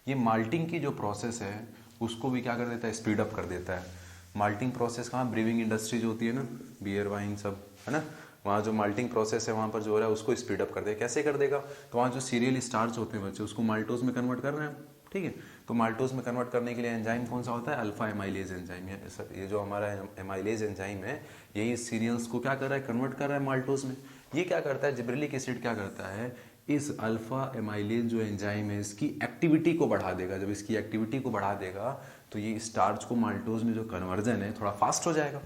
ये माल्टिंग की जो प्रोसेस है उसको भी क्या कर देता है, स्पीड अप कर देता है। माल्टिंग प्रोसेस कहाँ, ब्रीविंग इंडस्ट्री जो होती है ना, बियर वाइन सब है ना, वहाँ जो माल्टिंग प्रोसेस है वहाँ पर जो हो रहा है उसको स्पीड अप कर देगा। कैसे कर देगा, तो वहाँ जो सीरियल स्टार्च होते हैं बच्चे उसको माल्टोज में कन्वर्ट कर रहे हैं, ठीक है। तो माल्टोज में कन्वर्ट करने के लिए एंजाइम कौन सा होता है, अल्फा एमाइलेज एंजाइम। ये जो हमारा एमाइलेज एंजाइम है यही सीरियल्स को क्या कर रहा है, कन्वर्ट कर रहा है माल्टोज में। ये क्या करता है, जिब्रेलिक एसिड क्या करता है, इस अल्फा एमाइलेज जो एंजाइम है इसकी एक्टिविटी को बढ़ा देगा। जब इसकी एक्टिविटी को बढ़ा देगा तो ये स्टार्च को माल्टोज में जो कन्वर्जन है थोड़ा फास्ट हो जाएगा।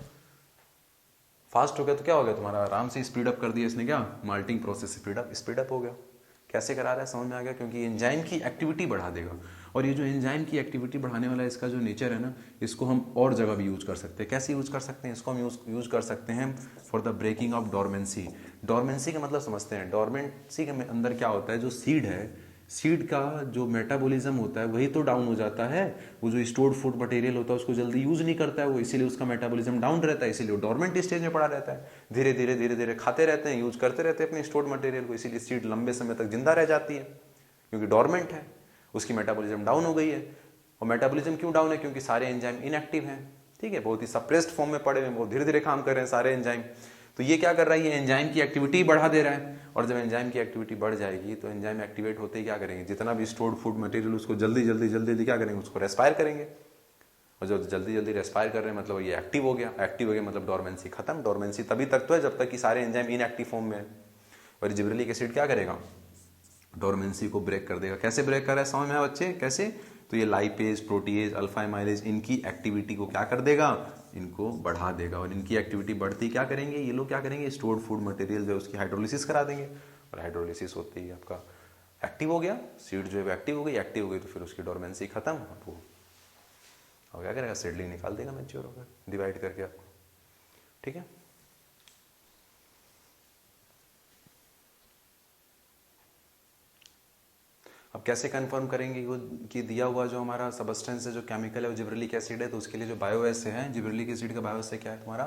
फास्ट हो गया तो क्या हो गया, तुम्हारा आराम से स्पीड अप कर दिया इसने, क्या माल्टिंग प्रोसेस स्पीड अप हो गया। कैसे करा रहा है समझ में आ गया, क्योंकि एंजाइम की एक्टिविटी बढ़ा देगा। और ये जो एंजाइम की एक्टिविटी बढ़ाने वाला इसका जो नेचर है ना, इसको हम और जगह भी यूज कर सकते हैं। कैसे यूज कर सकते हैं, इसको हम यूज कर सकते हैं for the breaking of dormancy. Dormancy का मतलब समझते हैं, डोरमेंसी के अंदर क्या होता है, जो सीड है, सीड का जो मेटाबॉलिज्म होता है वही तो डाउन हो जाता है। वो जो स्टोर्ड फूड मटेरियल होता है उसको जल्दी यूज नहीं करता है वो, इसीलिए उसका मेटाबॉलिज्म डाउन रहता है, इसीलिए वो डोरमेंट स्टेज में पड़ा रहता है। धीरे धीरे खाते रहते हैं, यूज करते रहते हैं अपने स्टोर्ड मटेरियल को, इसीलिए सीड लंबे समय तक जिंदा रह जाती है क्योंकि डोरमेंट है, उसकी मेटाबॉलिज्म डाउन हो गई है। और मेटाबॉलिज्म क्यों डाउन है, क्योंकि सारे एंजाइम इनएक्टिव हैं, ठीक है, बहुत ही सप्रेस्ड फॉर्म में पड़े हुए हैं, बहुत धीरे धीरे काम कर रहे हैं सारे एंजाइम। तो ये क्या कर रहा है, ये एंजाइम की एक्टिविटी बढ़ा दे रहा है। और जब एंजाइम की एक्टिविटी बढ़ जाएगी तो एंजाइम एक्टिवेट होते ही क्या करेंगे, जितना भी स्टोर्ड फूड मटेरियल उसको जल्दी जल्दी क्या करेंगे, उसको रेस्पायर करेंगे। और जब जल्दी रेस्पायर कर रहे हैं मतलब ये एक्टिव हो गया मतलब डोरमेंसी खत्म। डोरमेंसी तभी तक तो है जब तक कि सारे एंजाइम इनएक्टिव फॉर्म में है। और जिब्रेलिक एसिड क्या करेगा, डोरमेंसी को ब्रेक कर देगा। कैसे ब्रेक कर रहा है समझ में आया बच्चे, कैसे, तो ये लाइपेज, प्रोटीएज, अल्फा एमाइलेज, इनकी एक्टिविटी को क्या कर देगा, इनको बढ़ा देगा। और इनकी एक्टिविटी बढ़ती क्या करेंगे, ये लोग क्या करेंगे, स्टोर्ड फूड मटेरियल जो है उसकी हाइड्रोलिसिस करा देंगे। और हाइड्रोलिसिस होते ही आपका एक्टिव हो गया, सीड जो है एक्टिव हो गई तो फिर उसकी डोरमेंसी खत्म। वो और क्या करेगा, सीडलिंग निकाल देगा मैच्योर होकर, डिवाइड करके आपको, ठीक है। अब कैसे कंफर्म करेंगे वो कि दिया हुआ जो हमारा सबस्टेंस है, जो केमिकल है वो जिब्रेलिक एसिड है, तो उसके लिए जो बायोएसे है, जिब्रेलिक एसिड का बायोएसे क्या है तुम्हारा,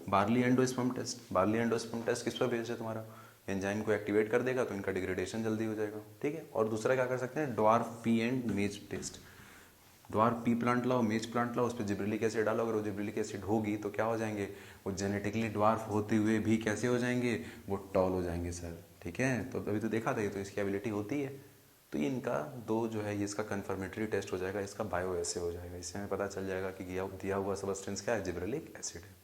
barley endosperm test. Barley endosperm test किस पर बेस्ड है, तुम्हारा एंजाइम को एक्टिवेट कर देगा तो इनका डिग्रेडेशन जल्दी हो जाएगा, ठीक है। और दूसरा क्या कर सकते हैं, dwarf pea and maize test. Dwarf pea plant लाओ, मेज प्लांट लाओ, उस पर जिब्रेलिक एसिड डालो, अगर वो जिब्रेलिक एसिड होगी तो क्या हो जाएंगे, वो जेनेटिकली ड्वार्फ होते हुए भी कैसे हो जाएंगे, वो टॉल हो जाएंगे सर, ठीक है। तो अभी तो देखा था ये, तो इसकी एबिलिटी होती है। तो ये इनका दो जो है ये इसका कन्फर्मेटरी टेस्ट हो जाएगा, इसका बायो ऐसे हो जाएगा, इससे हमें पता चल जाएगा कि दिया हुआ सबस्टेंस क्या है, जिब्रेलिक एसिड है।